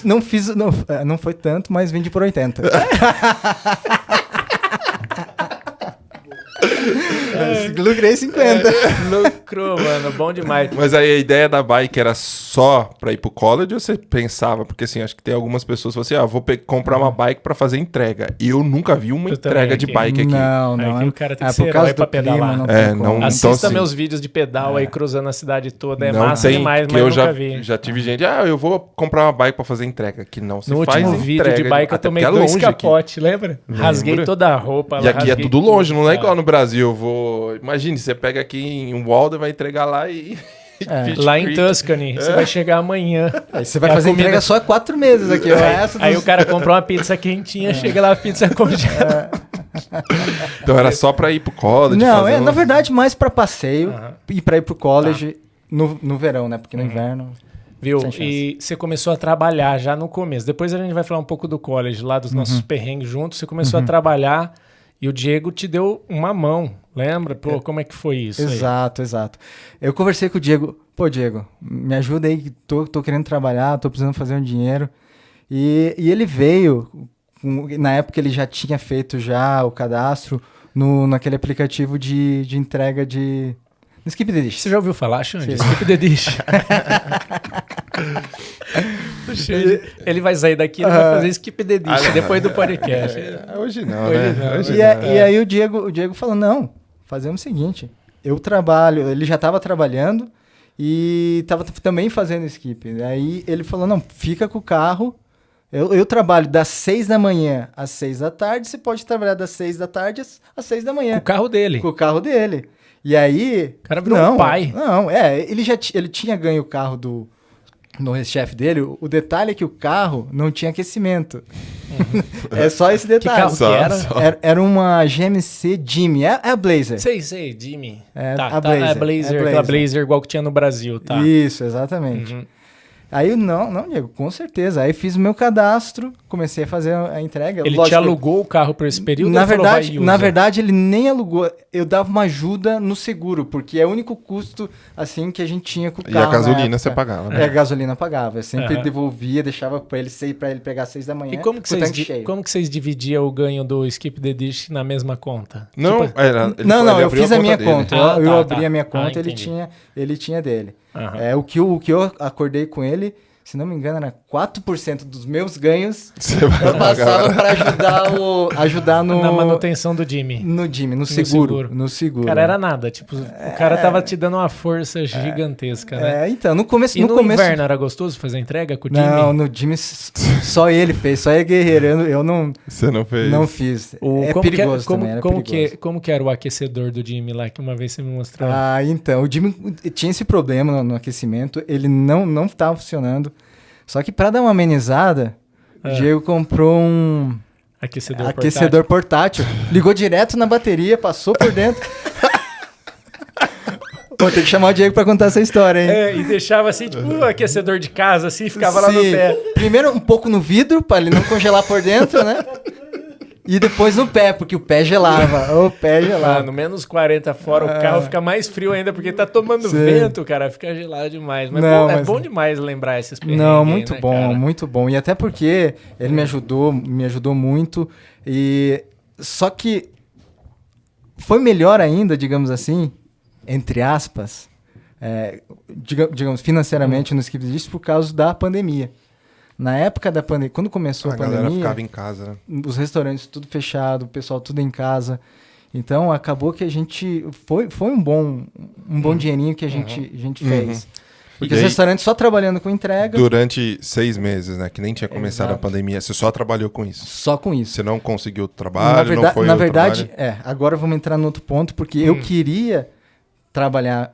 Não fiz, não foi tanto, mas vendi por 80. Lucrei 50. Lucrou, mano. Bom demais. Mas aí a ideia da bike era só pra ir pro college ou você pensava? Porque assim, acho que tem algumas pessoas que falam assim, vou comprar uma bike pra fazer entrega. E eu nunca vi uma entrega de bike aqui. Não, Aqui o cara tem que por ser causa herói pra do clima, pedalar. não É, tem como. não- Assista Então, assim, meus vídeos de pedal aí cruzando a cidade toda. É Não massa tem, demais, que mas eu nunca vi. já tive gente, eu vou comprar uma bike pra fazer entrega. Que não se No faz último vídeo entrega. de bike eu até tomei porque é 2 longe aqui. capotes, lembra? Rasguei toda a roupa. E aqui é rasguei tudo longe, não é É. igual no Brasil. Imagine, você pega aqui em Walden, vai entregar lá e... Fish Lá em Creek. Tuscany, você vai chegar amanhã. Aí você vai É a fazer comida- entrega só há 4 meses aqui. Aí o cara comprou uma pizza quentinha, chega lá a pizza congelada. Então era só pra ir pro college. Não, fazer na verdade, mais pra passeio Aham. e pra ir pro college no verão, né? Porque no inverno... Viu? Sem chance. E você começou a trabalhar já no começo. Depois a gente vai falar um pouco do college, lá dos nossos perrengues juntos. Você começou a trabalhar e o Diego te deu uma mão. Lembra? Pô, como é que foi isso aí? Exato. Eu conversei com o Diego. Pô, Diego, me ajuda aí, que tô querendo trabalhar, tô precisando fazer um dinheiro. E ele veio, na época ele já tinha feito já o cadastro naquele aplicativo de entrega de... No Skip the Dish. Você já ouviu falar, Xande? Sim. Skip the dish. O Xande, ele vai sair daqui e ele vai fazer skip the dish depois do podcast. Hoje não, Hoje né? não. Hoje E, não. e aí o Diego falou, não, fazemos o seguinte, eu trabalho, ele já estava trabalhando e estava também fazendo skip. Aí ele falou, não, fica com o carro, eu trabalho das 6 da manhã às 6 da tarde, você pode trabalhar das 6 da tarde às 6 da manhã. O carro dele. Com o carro dele. E aí... O cara virou um pai. Não, ele tinha ganho o carro no ex-chefe dele. O detalhe é que o carro não tinha aquecimento. É só esse detalhe. carro que era? Era uma GMC Jimmy. É a Blazer. Sei, Jimmy. É, tá, a tá, é Blazer, Blazer, é aquela Blazer. Blazer igual que tinha no Brasil, tá? Isso, exatamente. Uhum. Aí, não, Diego, com certeza. Aí fiz o meu cadastro, comecei a fazer a entrega. Ele te Lógico, alugou o carro por esse período? Na ou falou, verdade, vai, na usa? verdade, ele nem alugou. Eu dava uma ajuda no seguro, porque é o único custo assim que a gente tinha com o E carro. a gasolina na você época. pagava, É, né? a gasolina eu pagava. Eu sempre Aham. devolvia, deixava pra ele pegar às 6 da manhã. E como que, com o vocês, tanque cheio. como que vocês dividiam o ganho do Skip the Dish na mesma conta? Não, Tipo, Não, eu abriu fiz a minha dele. conta. Ah, eu tá, abri tá. a minha Ah, conta, entendi. ele tinha dele. Aham. É, o que eu acordei com ele, se não me engano, era 4% dos meus ganhos. Você vai Eu passava pagar. pra ajudar no... Na manutenção do Jimmy. No Jimmy, no seguro. seguro. No seguro. Cara, era nada. Tipo, o cara tava te dando uma força gigantesca, né? É, então, no começo... E no começo... inverno era gostoso fazer a entrega com o Jimmy? Não, no Jimmy só ele fez, só é guerreiro. Eu Você não fez? não fiz. É como perigoso que, também, era como perigoso. como que era o aquecedor do Jimmy lá, que uma vez você me mostrou? Ah, então, o Jimmy tinha esse problema no aquecimento, ele não estava funcionando. Só que para dar uma amenizada, o Diego comprou um Aquecedor portátil, ligou direto na bateria, passou por dentro. Vou ter que chamar o Diego para contar essa história, hein? É, e deixava assim, tipo, um aquecedor de casa, assim, ficava lá no Sim. pé. Primeiro um pouco no vidro, para ele não congelar por dentro, né? E depois no pé, porque o pé gelava. O pé gelava. Mano, menos 40 fora, o carro fica mais frio ainda, porque tá tomando Sim. vento, cara, fica gelado demais. Mas, Não, é mas- bom demais lembrar esses perrengues Não, aí, muito né, bom, cara? muito bom. E até porque ele me ajudou muito. E só que foi melhor ainda, digamos assim, entre aspas, digamos financeiramente no Skip Dish por causa da pandemia. Na época da pandemia, quando começou a galera pandemia, ficava em casa, né? os restaurantes tudo fechado, o pessoal tudo em casa. Então acabou que a gente foi um bom dinheirinho que a gente fez. Porque E os aí- restaurantes só trabalhando com entrega, Durante 6 meses, né? Que nem tinha começado Exato. a pandemia. Você só trabalhou com isso. só com isso. Você não conseguiu trabalho, não foi na o verdade, trabalho. agora vamos entrar no outro ponto, porque eu queria trabalhar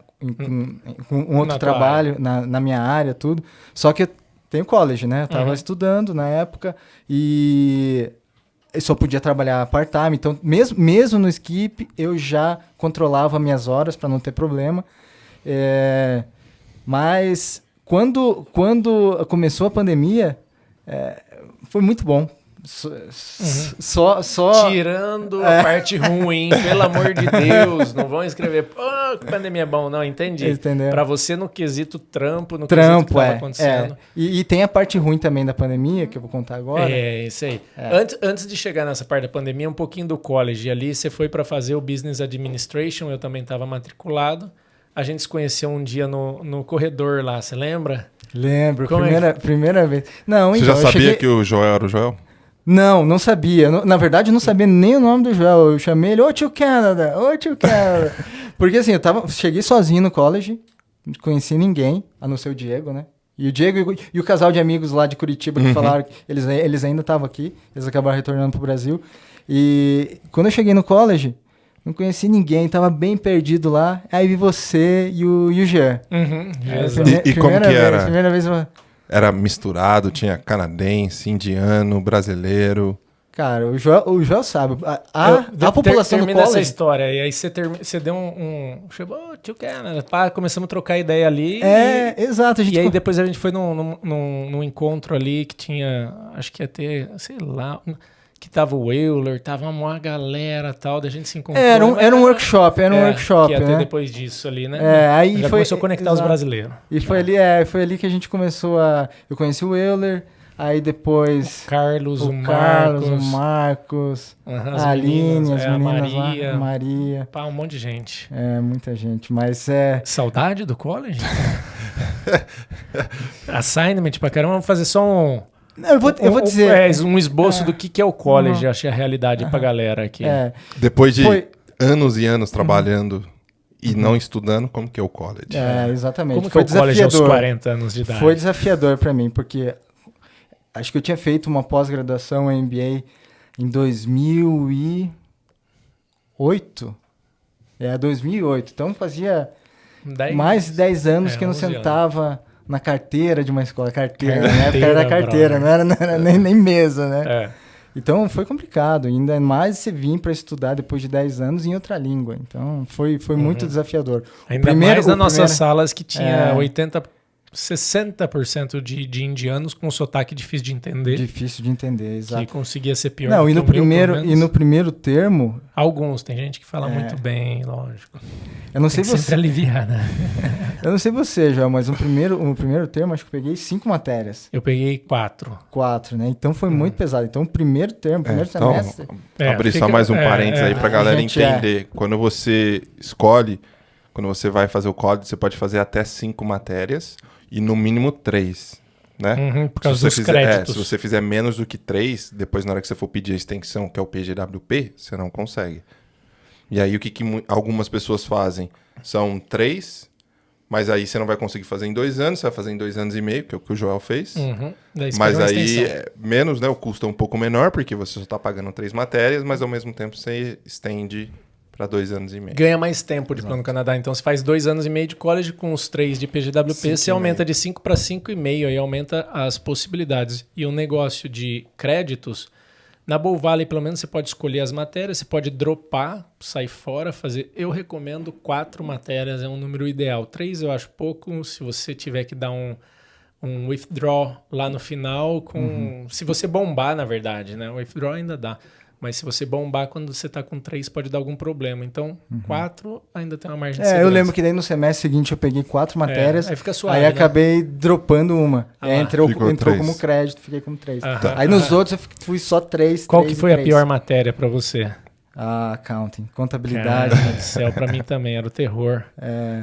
com um outro Na tua trabalho, na minha área, tudo. Só que eu tenho college, né? Eu tava estudando na época e eu só podia trabalhar part-time. Então, mesmo no Skip, eu já controlava minhas horas para não ter problema. Mas quando começou a pandemia, foi muito bom. Só Tirando a parte ruim, pelo amor de Deus, não vão escrever, pô, que pandemia é bom, não, entendi. Entendeu? Pra você no quesito trampo, no quesito que tava acontecendo. E tem a parte ruim também da pandemia, que eu vou contar agora. É, isso aí. Antes de chegar nessa parte da pandemia, um pouquinho do college. Ali você foi para fazer o Business Administration, eu também estava matriculado. A gente se conheceu um dia no corredor lá, você lembra? Lembro, Como primeira vez. Não, Você então, já sabia que o Joel era o Joel? Não sabia. Na verdade, eu não sabia nem o nome do Joel. Eu chamei ele, ô tio Canada, ô tio Canada. Porque assim, cheguei sozinho no college, não conheci ninguém, a não ser o Diego, né? E o Diego e o casal de amigos lá de Curitiba que falaram que eles ainda estavam aqui, eles acabaram retornando pro Brasil. E quando eu cheguei no college, não conheci ninguém, tava bem perdido lá. Aí vi você e o Jean. E como que era? Primeira vez Era misturado, tinha canadense, indiano, brasileiro. Cara, o Joel sabe. A população do college... essa college... história. E aí você deu Chegou, tio Canada. Pá, começamos a trocar ideia ali. Exato. E aí depois a gente foi num encontro ali que tinha... Acho que ia ter, sei lá... Que tava o Euler, tava uma galera tal, da gente se encontrou. Era um workshop, que ia ter depois disso ali, né? Aí já começou a conectar os brasileiros. E foi ali que a gente começou Eu conheci o Euler, aí depois... O Carlos, o Marcos, a Aline, as meninas Maria, lá, Maria. Pá, um monte de gente. Muita gente, mas Saudade do college? Assignment pra caramba, vamos fazer só um... Eu vou dizer... um esboço do que é o college, achei a realidade pra galera aqui. Depois de anos e anos trabalhando e não estudando, como que é o college? Exatamente. Como que é o college aos 40 anos de idade? Foi desafiador pra mim, porque acho que eu tinha feito uma pós-graduação em MBA em 2008. 2008. Então fazia mais de 10 anos que eu não sentava... na carteira de uma escola. Carteira, na época era da carteira, não era nem mesa, né? Então foi complicado, ainda mais você vir para estudar depois de 10 anos em outra língua. Então foi muito desafiador. Ainda mais nas nossas salas que tinha 60% de indianos com sotaque difícil de entender. Difícil de entender, exato. Que conseguia ser pior. Não, e no primeiro termo... Alguns, tem gente que fala muito bem, lógico. Eu não sei você. Sempre aliviar, né? Eu não sei você, João, mas no primeiro termo acho que eu peguei 5 matérias. Eu peguei 4. 4, né? Então foi muito pesado. Então o primeiro semestre... Abrir só mais um parênteses aí pra galera entender. Quando você escolhe, quando você vai fazer o college, você pode fazer até 5 matérias e no mínimo 3, né? Por causa dos créditos. Se você fizer menos do que 3, depois na hora que você for pedir a extensão, que é o PGWP, você não consegue. E aí o que algumas pessoas fazem? São 3, mas aí você não vai conseguir fazer em 2 anos, você vai fazer em 2 anos e meio, que é o que o Joel fez. Mas aí menos, né? O custo é um pouco menor, porque você só está pagando 3 matérias, mas ao mesmo tempo você estende para 2 anos e meio. Ganha mais tempo de Plano Canadá. Então, você faz 2 anos e meio de college com os 3 de PGWP, você aumenta de 5 para 5,5, aí aumenta as possibilidades. E o negócio de créditos, na Bow Valley, pelo menos, você pode escolher as matérias, você pode dropar, sair fora, fazer... Eu recomendo 4 matérias, é um número ideal. 3 eu acho pouco, se você tiver que dar um withdraw lá no final, se você bombar, na verdade, né? O withdraw ainda dá. Mas se você bombar, quando você está com 3, pode dar algum problema. Então, 4 ainda tem uma margem de segurança. Eu lembro que daí no semestre seguinte eu peguei 4 matérias. Aí fica suave, aí acabei dropando uma. Entrou como crédito, fiquei com 3. Aí nos outros eu fui só 3. Qual que foi a pior matéria para você? Accounting, contabilidade. Cara do céu, para mim também era o terror.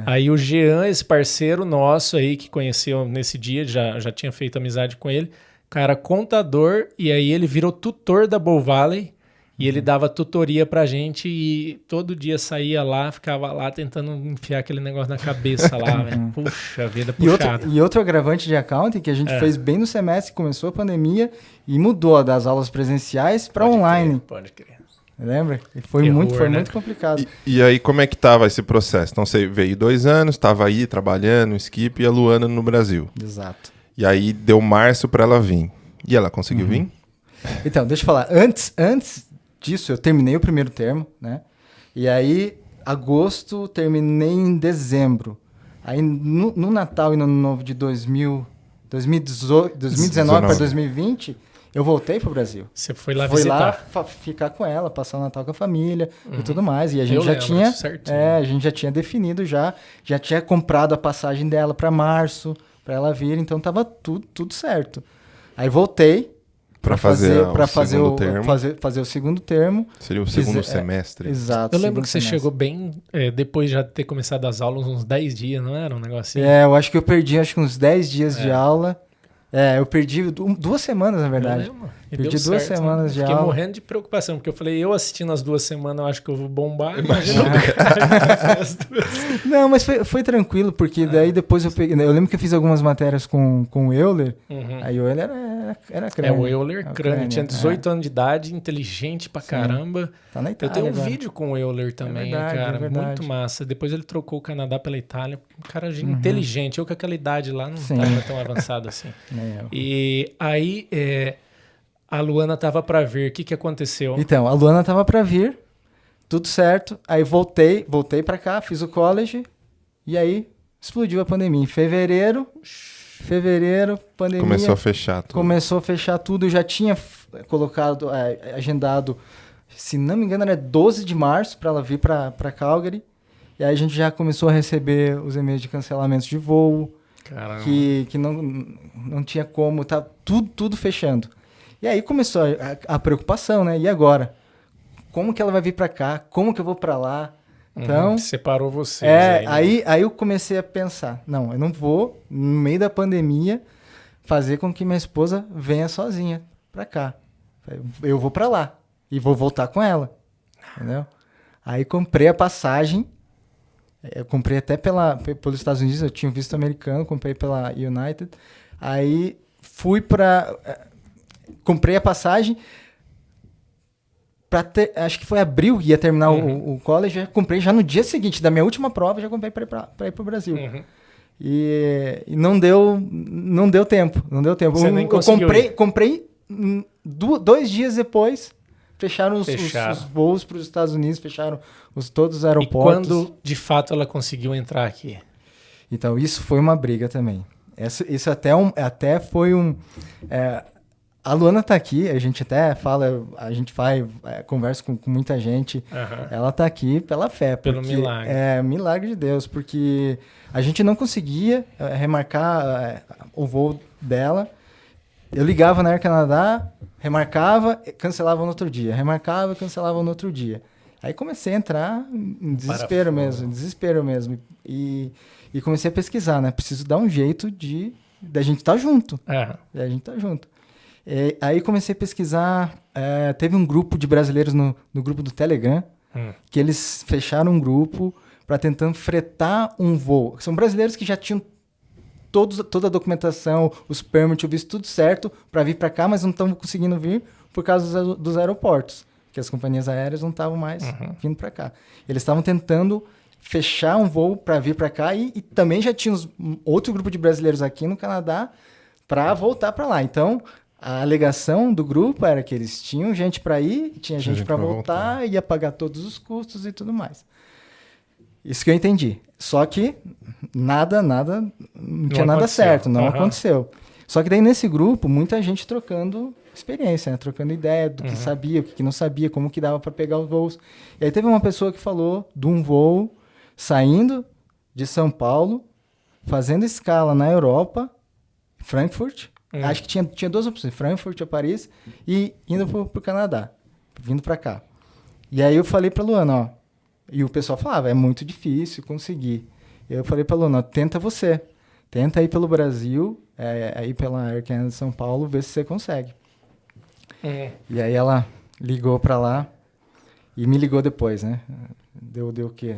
Aí o Jean, esse parceiro nosso aí que conheceu nesse dia, já tinha feito amizade com ele, cara, contador, e aí ele virou tutor da Bow Valley. E ele dava tutoria pra gente e todo dia saía lá, ficava lá tentando enfiar aquele negócio na cabeça lá, velho. Puxa vida, puxado. E outro agravante de accounting que a gente fez bem no semestre, começou a pandemia e mudou das aulas presenciais para online. Pode crer. Lembra? E foi muito complicado. E aí, como é que tava esse processo? Então, você veio 2 anos, tava aí trabalhando, Skip e a Luana no Brasil. Exato. E aí, deu março pra ela vir. E ela conseguiu vir? Então, deixa eu falar. Antes disso, eu terminei o primeiro termo, né? E aí, agosto, terminei em dezembro. Aí, no Natal e no Ano Novo de 2019 para 2020, Eu voltei pro Brasil. Você foi lá Fui visitar. lá ficar com ela, passar o Natal com a família e tudo mais. E a Eu gente já lembro, tinha, certinho. a gente já tinha definido já tinha comprado a passagem dela para março, para ela vir, então tava tudo certo. Aí voltei Pra fazer para o segundo termo. fazer o segundo termo. Seria o segundo semestre. Exato. Eu lembro segundo que você semestre. chegou bem depois de já ter começado as aulas, uns 10 dias, não era um negocinho? Eu acho que eu perdi uns 10 dias de aula. Eu perdi 2 semanas, na verdade. Eu lembro. E Perdi deu 2 certo, semanas né? de Fiquei aula. morrendo de preocupação, porque eu falei, eu assistindo as 2 semanas, eu acho que eu vou bombar. Imagina. As duas. Não, mas foi tranquilo, porque daí depois eu peguei. Eu lembro que eu fiz algumas matérias com o Euler. Aí o Euler era crânio. O Euler crânio. Tinha 18 anos de idade, inteligente pra caramba. Tá na Eu Itália tenho um agora. vídeo com o Euler também, verdade, cara. é verdade. Muito massa. Depois ele trocou o Canadá pela Itália. Um cara inteligente. Eu com aquela idade lá não Sim. tava tão avançado assim. É. E aí a Luana tava pra vir. O que aconteceu? Então, a Luana tava pra vir, tudo certo. Aí voltei pra cá, fiz o college. E aí explodiu a pandemia. Em fevereiro, pandemia. Começou a fechar tudo. Começou a fechar tudo. Eu já tinha colocado, agendado, se não me engano, era 12 de março para ela vir para Calgary. E aí a gente já começou a receber os e-mails de cancelamentos de voo, Caramba. que não tinha como, tá tudo fechando. E aí começou a preocupação, né? E agora? Como que ela vai vir para cá? Como que eu vou para lá? Então, separou vocês. Né? aí eu comecei a pensar, não, eu não vou, no meio da pandemia, fazer com que minha esposa venha sozinha pra cá. Eu vou pra lá e vou voltar com ela, entendeu? Aí comprei a passagem, eu comprei até pelos Estados Unidos, eu tinha um visto americano, comprei pela United, aí comprei a passagem, acho que foi abril, ia terminar o college, já comprei já no dia seguinte da minha última prova, já comprei para ir pro Brasil. E não deu tempo. Você nem eu conseguiu comprei 2 dias depois, fecharam os voos para os Estados Unidos, fecharam todos os aeroportos. E quando de fato ela conseguiu entrar aqui? Então isso foi uma briga também. Isso até foi um... a Luana tá aqui, a gente até fala, a gente conversa com muita gente. Ela tá aqui pela fé. Pelo milagre. Milagre de Deus, porque a gente não conseguia remarcar o voo dela. Eu ligava na Air Canada, remarcava, cancelava no outro dia. Remarcava, cancelava no outro dia. Aí comecei a entrar em desespero mesmo. E comecei a pesquisar, né? Preciso dar um jeito da gente estar junto. Da gente estar junto. Aí comecei a pesquisar, teve um grupo de brasileiros no grupo do Telegram, que eles fecharam um grupo para tentar fretar um voo. São brasileiros que já tinham toda a documentação, os permits, o visto, tudo certo para vir para cá, mas não estão conseguindo vir por causa dos aeroportos, que as companhias aéreas não estavam mais vindo para cá. Eles estavam tentando fechar um voo para vir para cá e também já tinha outro grupo de brasileiros aqui no Canadá para voltar para lá. Então, a alegação do grupo era que eles tinham gente para ir, tinha gente para voltar, ia pagar todos os custos e tudo mais. Isso que eu entendi. Só que não tinha nada certo, não aconteceu. Só que daí nesse grupo, muita gente trocando experiência, né? Trocando ideia do que sabia, o que não sabia, como que dava para pegar os voos. E aí teve uma pessoa que falou de um voo saindo de São Paulo, fazendo escala na Europa, Frankfurt. Acho que tinha 2 opções, Frankfurt ou Paris, e indo pro Canadá, vindo para cá. E aí eu falei pra Luana, ó, e o pessoal falava, é muito difícil conseguir. E eu falei pra Luana, ó, tenta ir pelo Brasil, aí pela Air Canada de São Paulo, ver se você consegue. E aí ela ligou pra lá e me ligou depois, né? Deu o quê?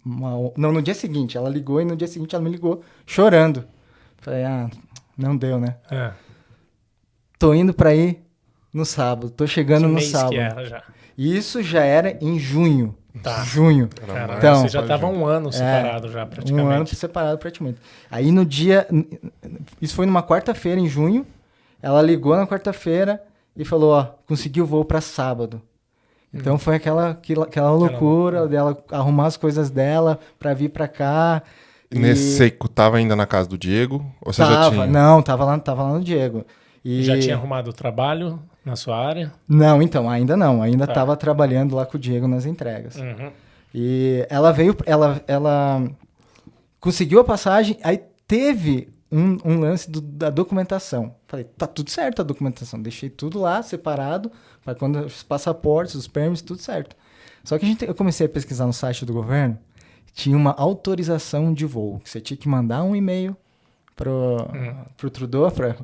Não, no dia seguinte, ela ligou e no dia seguinte ela me ligou chorando. Falei, não deu, né? Tô indo pra ir no sábado. Tô chegando no sábado. Que era já? Isso já era em junho. Tá. Junho. Caramba, então, você já tava um ano separado já, praticamente. Um ano separado praticamente. Aí no dia... Isso foi numa quarta-feira, em junho. Ela ligou na quarta-feira e falou, ó, conseguiu o voo pra sábado. Então foi aquela loucura dela arrumar as coisas dela pra vir pra cá. Nesse seco, tava ainda na casa do Diego? Ou você já tinha? Não, tava lá no Diego. E... Já tinha arrumado trabalho na sua área? Não, então, ainda não. Ainda Tá. estava trabalhando lá com o Diego nas entregas. Uhum. E ela veio, ela conseguiu a passagem, aí teve um lance da documentação. Falei, tá tudo certo a documentação. Deixei tudo lá, separado, para quando os passaportes, os permis, tudo certo. Só que eu comecei a pesquisar no site do governo, tinha uma autorização de voo, que você tinha que mandar um e-mail pro Trudeau, pro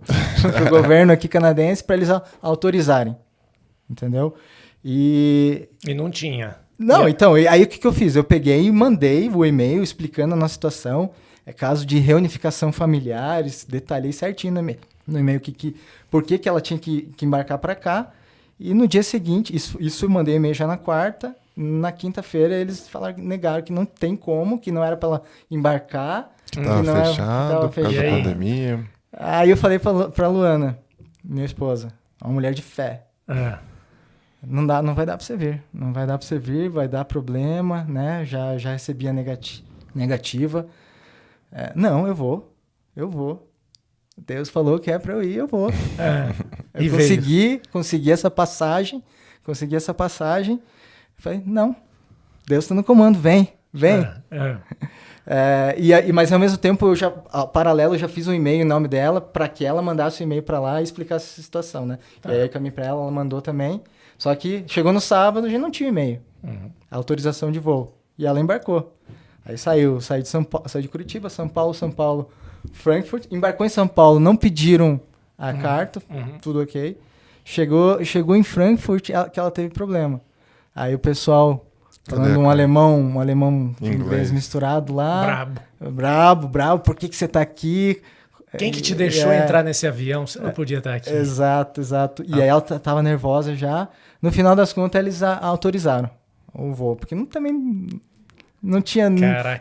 governo aqui canadense, para eles autorizarem. Entendeu? E não tinha. Não, então, aí o que eu fiz? Eu peguei e mandei o e-mail explicando a nossa situação. É caso de reunificação familiares, detalhei certinho no e-mail por que ela tinha que embarcar para cá. E no dia seguinte, isso eu mandei e-mail já na quarta. Na quinta-feira eles negaram que não tem como, que não era para ela embarcar. Tava que não fechado, por causa da E aí? pandemia. Aí eu falei pra Luana, minha esposa, uma mulher de fé. É. Não vai dar pra você vir. Não vai dar pra você vir, vai dar problema, né? Já recebi a negativa. Não, eu vou. Deus falou que é pra eu ir, eu vou. E Eu consegui essa passagem. Falei, não, Deus tá no comando, vem. Mas ao mesmo tempo, paralelo, eu já fiz um e-mail em nome dela para que ela mandasse o e-mail para lá e explicasse essa situação, né? E aí eu caminhei para ela mandou também. Só que chegou no sábado, já não tinha e-mail. A autorização de voo. E ela embarcou. Aí saiu de Curitiba, São Paulo, Frankfurt. Embarcou em São Paulo, não pediram a carta, tudo ok. Chegou em Frankfurt, que ela teve problema. Aí o pessoal... Falando um alemão com inglês misturado lá. Brabo. Por que você tá aqui? Quem que te deixou entrar nesse avião? Você não podia estar aqui. Exato. E aí ela tava nervosa já. No final das contas, eles autorizaram o voo. Porque também não tinha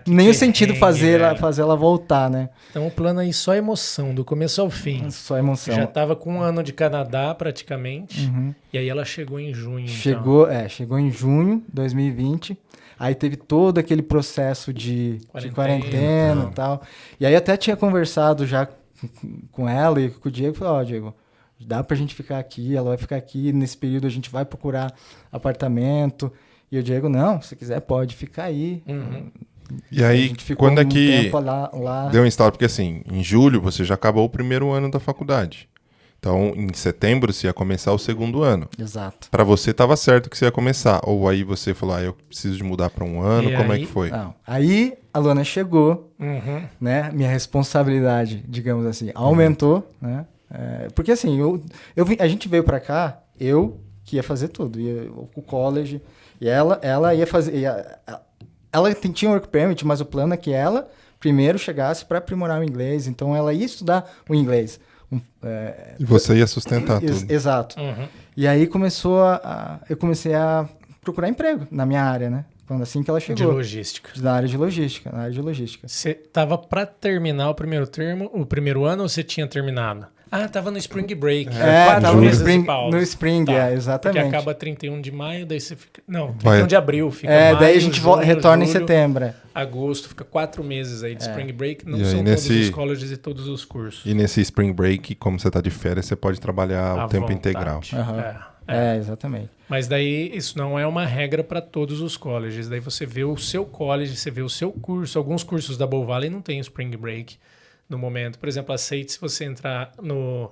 nenhum sentido fazer ela voltar, né? Então o plano aí só emoção, do começo ao fim. Só emoção. Já tava com 1 ano de Canadá, praticamente. E aí ela chegou em junho. Chegou em junho de 2020. Aí teve todo aquele processo de quarentena e tal. E aí até tinha conversado já com ela e com o Diego. Falei, Diego, dá pra gente ficar aqui, ela vai ficar aqui. Nesse período a gente vai procurar apartamento. E o Diego, não, se quiser pode ficar aí. E aí, quando é que lá... deu um instalo? Porque assim, em julho você já acabou o primeiro ano da faculdade. Então, em setembro você ia começar o segundo ano. Exato. Pra você tava certo que você ia começar. Ou aí você falou, eu preciso de mudar pra um ano, como é que foi? Não. Aí a Luana chegou, né? Minha responsabilidade, digamos assim, aumentou, né? Porque assim, a gente veio pra cá, eu que ia fazer tudo. Ia o college, e ela ia fazer... Ela tinha um work permit, mas o plano é que ela primeiro chegasse para aprimorar o inglês. Então, ela ia estudar o inglês. E você ia sustentar tudo. Exato. E aí eu comecei a procurar emprego na minha área, né? Quando assim que ela chegou. De logística. Na área de logística. Você tava para terminar o primeiro ano, ou você tinha terminado? Tava no Spring Break. Tava no Spring, Tá. exatamente. Porque acaba 31 de maio, daí você fica... Não, 31 de abril fica maio, daí a gente retorna julho, em setembro. Agosto, fica 4 meses aí de Spring Break. Não E são aí, todos os colleges e todos os cursos. E nesse Spring Break, como você tá de férias, você pode trabalhar o tempo vontade. integral. Exatamente. Mas daí isso não é uma regra para todos os colleges. Daí você vê o seu college, você vê o seu curso. Alguns cursos da Bow Valley não tem Spring Break no momento. Por exemplo, aceite se você entrar no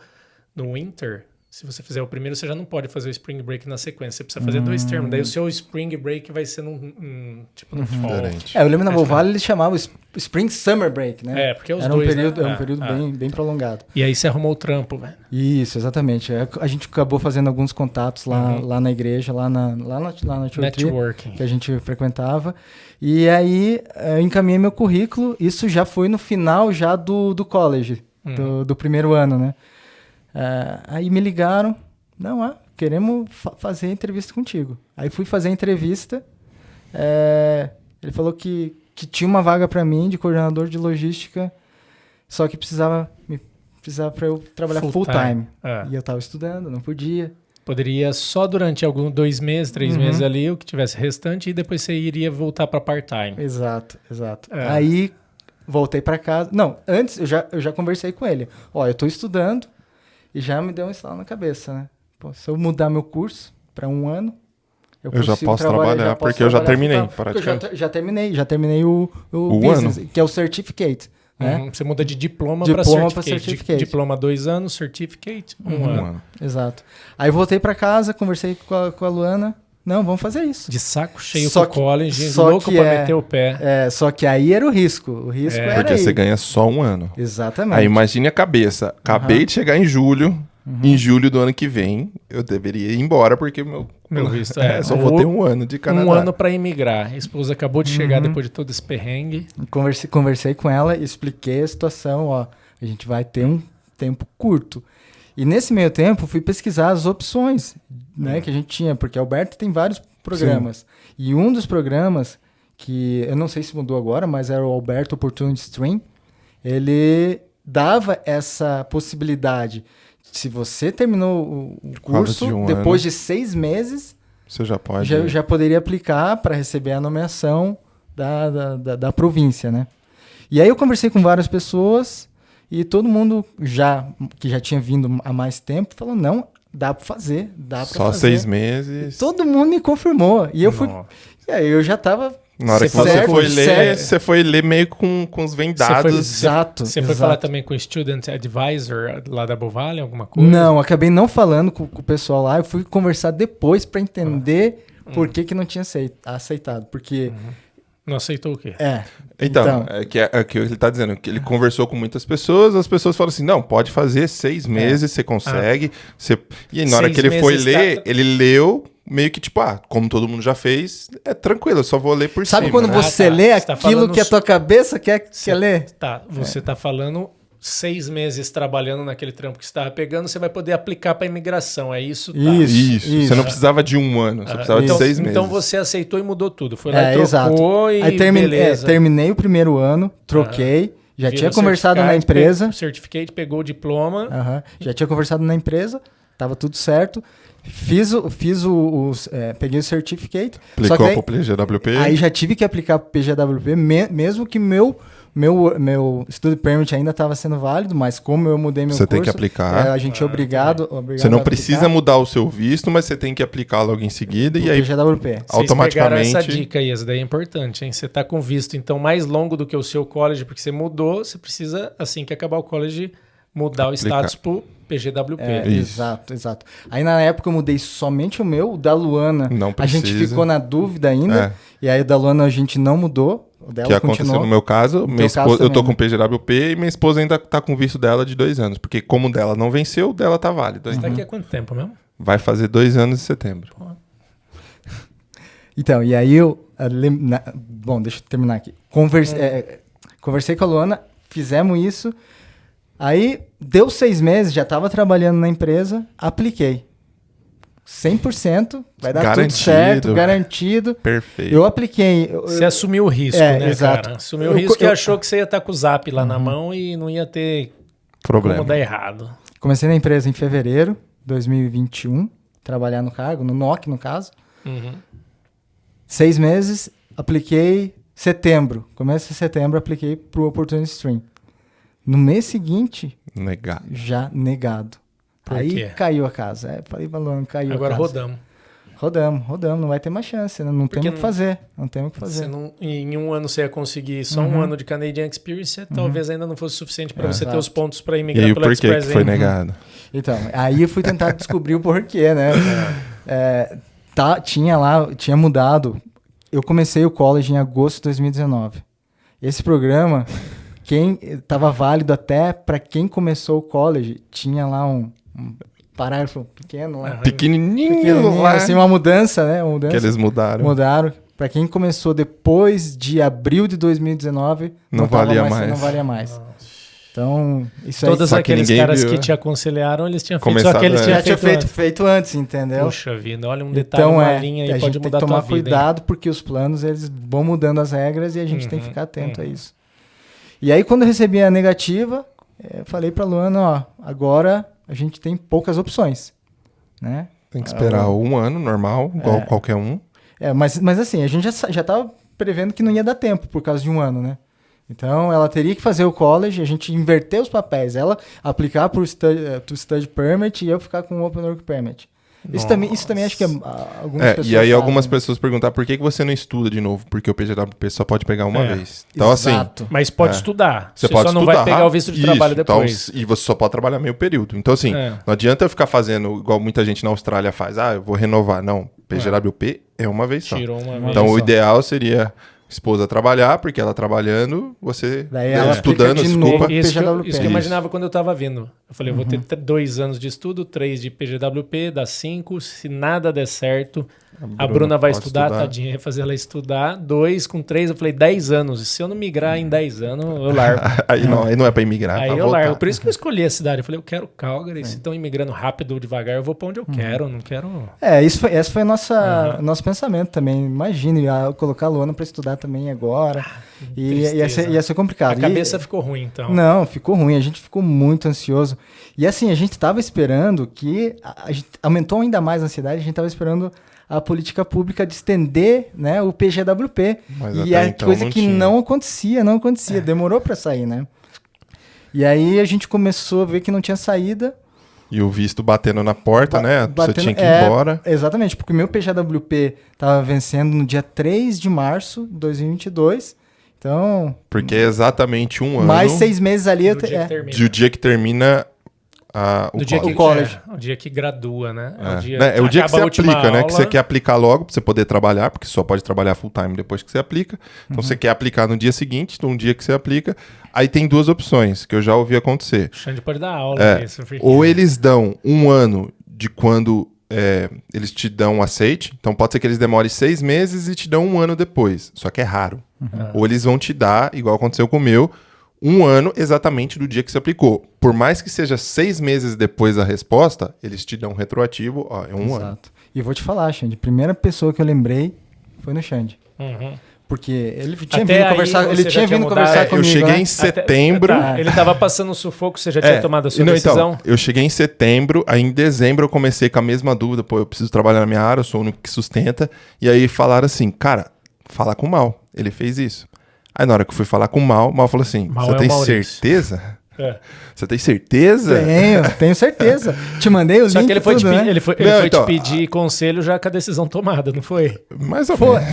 Winter. Se você fizer o primeiro, você já não pode fazer o Spring Break na sequência. Você precisa fazer 2 termos. Daí o seu Spring Break vai ser no fall. Diferente. Eu lembro na Bow Valley eles chamavam Spring Summer Break, né? Porque os era dois, Era um período bem prolongado. E aí você arrumou o trampo, velho. Isso, exatamente. A gente acabou fazendo alguns contatos lá na igreja, lá na church, Networking. que a gente frequentava. E aí eu encaminhei meu currículo. Isso já foi no final já do college, do primeiro ano, né? Aí me ligaram, queremos fazer entrevista contigo. Aí fui fazer a entrevista, ele falou que tinha uma vaga para mim de coordenador de logística, só que precisava para eu trabalhar full time. E eu estava estudando, não podia. Poderia só durante 2 meses, 3 meses ali, o que tivesse restante, e depois você iria voltar para part-time. Exato. Aí voltei para casa. Não, antes eu já conversei com ele. Eu estou estudando, e já me deu um estalo na cabeça, né? Pô, se eu mudar meu curso para 1 ano, Eu já consigo posso trabalhar, porque eu já terminei, porque eu praticamente. já terminei o business, que é o certificate, né? Você muda de diploma Diploma para pra certificate. Diploma 2 anos, certificate 1 ano. Exato. Aí voltei para casa, conversei com a Luana. Não, vamos fazer isso. De saco cheio Só com o que- college, só louco que pra é- meter o pé. Só que aí era o risco. O risco era Porque aí. você ganha só 1 ano. Exatamente. Aí imagine a cabeça. Acabei de chegar em julho. Em julho do ano que vem, eu deveria ir embora, porque Meu visto só vou ter 1 ano de Canadá. 1 ano para imigrar. A esposa acabou de chegar depois de todo esse perrengue. Conversei com ela e expliquei a situação. Ó, a gente vai ter um tempo curto. E nesse meio tempo, fui pesquisar as opções, né, que a gente tinha, porque a Alberta tem vários programas. E um dos programas, que eu não sei se mudou agora, mas era o Alberta Opportunity Stream, ele dava essa possibilidade. Se você terminou o curso, de 1 depois ano. de 6 meses, Você já pode. já poderia aplicar para receber a nomeação da província, né? E aí eu conversei com várias pessoas e todo mundo que já tinha vindo há mais tempo falou, não, dá para fazer, dá para Só fazer. 6 meses. Todo mundo me confirmou. E eu fui... Nossa. E aí eu já tava... Na hora que Você você certo, foi ler, certo. você foi ler meio com os vendados. Exato. Você foi exato. falar também com o Student Advisor lá da Bovale, alguma coisa? Não, acabei não falando com o pessoal lá. Eu fui conversar depois para entender por que não tinha aceitado. Porque... Não aceitou o quê? Então, é que ele tá dizendo que ele conversou com muitas pessoas, as pessoas falam assim, não, pode fazer 6 meses, você consegue. E aí, na hora 6 que ele foi meses ler, tá- ele leu meio que tipo, como todo mundo já fez, é tranquilo, eu só vou ler por Sabe cima. quando né? você tá. lê Você tá aquilo falando que a tua cabeça quer ler? Tá, você tá falando 6 meses trabalhando naquele trampo que você estava pegando, você vai poder aplicar para imigração, é isso? Tá. Isso. Você não precisava de 1 ano, você precisava de 6 meses. Então você aceitou e mudou tudo. Foi lá e Exato. trocou e Aí beleza. terminei o primeiro ano, troquei, já Viu tinha no conversado na certificate, empresa. O certificate pegou o diploma. Aham, já tinha conversado na empresa, tava tudo certo. Peguei o certificate. Só que Aplicou pro PGWP. aí já tive que aplicar pro PGWP, mesmo que meu Study Permit ainda estava sendo válido, mas como eu mudei meu Você curso... tem que aplicar. a gente é obrigado Você não a precisa aplicar mudar o seu visto, mas você tem que aplicá-lo logo em seguida. pro E aí, PGWP. Vocês automaticamente... pegaram essa dica aí, essa daí é importante, hein? Você tá com visto, então, mais longo do que o seu college, porque você mudou, você precisa, assim que acabar o college, mudar o status pro PGWP. Isso. Exato. Aí na época eu mudei somente o da Luana. Não A gente precisa. ficou na dúvida ainda. É. E aí o da Luana a gente não mudou. O dela Que aconteceu continuou. no meu caso, No minha teu esposa, caso eu tô também, com PGWP e minha esposa ainda tá com o visto dela de 2 anos. Porque como o dela não venceu, o dela tá válido. Você tá aqui há quanto tempo mesmo? Vai fazer 2 anos em setembro. Então, e aí bom, deixa eu terminar aqui. Conversei com a Luana, fizemos isso. Aí deu 6 meses, já estava trabalhando na empresa, apliquei. 100%, vai dar tudo certo, garantido. Perfeito. Eu apliquei. Você assumiu o risco, né, exato. cara? Assumiu o risco e achou que você ia estar com o Zap lá na mão e não ia ter Problema. como dar errado. Comecei na empresa em fevereiro de 2021, trabalhar no cargo, no NOC, no caso. 6 meses, apliquei começo de setembro, apliquei para o Opportunity Stream. No mês seguinte, Negado. já negado. Por Aí quê? caiu a casa. Falei, Luana, caiu Agora a casa. rodamos. Não vai ter mais chance, né? Não temos o que fazer. Você não, em 1 ano você ia conseguir só 1 ano de Canadian Experience, talvez ainda não fosse suficiente para você ter os pontos para E imigrar aí, pelo por que Express que foi Entry. negado? Então, aí eu fui tentar descobrir o porquê, né? Tinha mudado. Eu comecei o college em agosto de 2019. Esse programa, estava válido até para quem começou o college, tinha lá um parágrafo pequeno lá. Pequenininho lá. Assim, uma mudança, né? Que eles mudaram. Mudaram. Para quem começou depois de abril de 2019, Não valia mais. Então, isso Todos Só que aqueles ninguém caras viu, que né? te aconselharam, eles tinham feito Começado só que eles antes. tinham já tinha feito antes. feito antes, entendeu? Puxa vida, olha um detalhe, Então uma linha a aí gente pode tem mudar que a tua tomar vida. hein? cuidado porque os planos eles vão mudando as regras e a gente tem que ficar atento a isso. E aí quando eu recebi a negativa, eu falei para Luana, ó, agora a gente tem poucas opções, né? Tem que esperar 1 ano, normal, igual qualquer um. Mas assim, a gente já estava prevendo que não ia dar tempo por causa de 1 ano, né? Então, ela teria que fazer o college, a gente inverter os papéis. Ela aplicar para o study permit e eu ficar com o Open Work Permit. Isso também acho que algumas pessoas e aí fazem. algumas pessoas perguntam por que você não estuda de novo? Porque o PGWP só pode pegar uma vez. Então, Exato. assim... Mas pode estudar. Você pode só não estudar, vai pegar o visto de trabalho depois. Então, e você só pode trabalhar meio período. Então, assim, não adianta eu ficar fazendo igual muita gente na Austrália faz. Eu vou renovar. Não, PGWP é uma vez só. Tirou uma vez. Então, o ideal seria... esposa trabalhar, porque ela trabalhando, você daí ela estudando, de desculpa. novo. Isso que PGWP. eu imaginava quando eu tava vindo. Eu falei, eu vou ter 2 anos de estudo, 3 de PGWP, dá 5. Se nada der certo, a Bruna vai pode estudar, tadinha, ia fazer ela estudar. 2 com 3, eu falei, 10 anos. E se eu não migrar em 10 anos, eu largo. aí não é pra imigrar, Aí é pra eu voltar. largo. Por isso que eu escolhi a cidade. Eu falei, eu quero Calgary. Se estão imigrando rápido ou devagar, eu vou pra onde eu quero. Não quero... Esse foi nosso pensamento também. Imagine, colocar a Luana para estudar também agora. E ia ser complicado. A cabeça ficou ruim, então. Não, ficou ruim. A gente ficou muito ansioso. E assim, a gente estava esperando que... A gente aumentou ainda mais a ansiedade. A gente estava esperando a política pública de estender, né, o PGWP. Mas e até é então coisa não que tinha. não acontecia. Demorou para sair, né? E aí a gente começou a ver que não tinha saída. E o visto batendo na porta, né? Você tinha que ir embora. Exatamente, porque o meu PGWP estava vencendo no dia 3 de março de 2022. Então... Porque é exatamente um ano... mais 6 meses ali... do dia que termina o college. O dia que gradua, né? É o dia que você aplica, aula. né? Que você quer aplicar logo pra você poder trabalhar, porque só pode trabalhar full time depois que você aplica. Então você quer aplicar no dia seguinte, então um dia que você aplica. Aí tem 2 opções, que eu já ouvi acontecer. O Xande pode dar aula disso. Porque... Ou eles dão 1 ano de quando eles te dão um aceite. Então pode ser que eles demorem 6 meses e te dão 1 ano depois. Só que é raro. Ou eles vão te dar, igual aconteceu com o meu, 1 ano exatamente do dia que você aplicou. Por mais que seja 6 meses depois da resposta, eles te dão um retroativo, é 1 ano. E vou te falar, Xande, a primeira pessoa que eu lembrei foi no Xande. Porque ele tinha vindo conversar comigo. Eu cheguei em setembro. Ele estava passando sufoco, você já tinha tomado a sua decisão? Então, eu cheguei em setembro, aí em dezembro eu comecei com a mesma dúvida, eu preciso trabalhar na minha área, eu sou o único que sustenta. E aí falaram assim, cara, fala com o Mal. Ele fez isso. Aí na hora que eu fui falar com o Mal falou assim, você tem certeza? Você tem certeza? Tenho certeza. Te mandei o link. Só que ele foi, tudo, né? ele foi te pedir conselho já com a decisão tomada, não foi? Mais ou menos.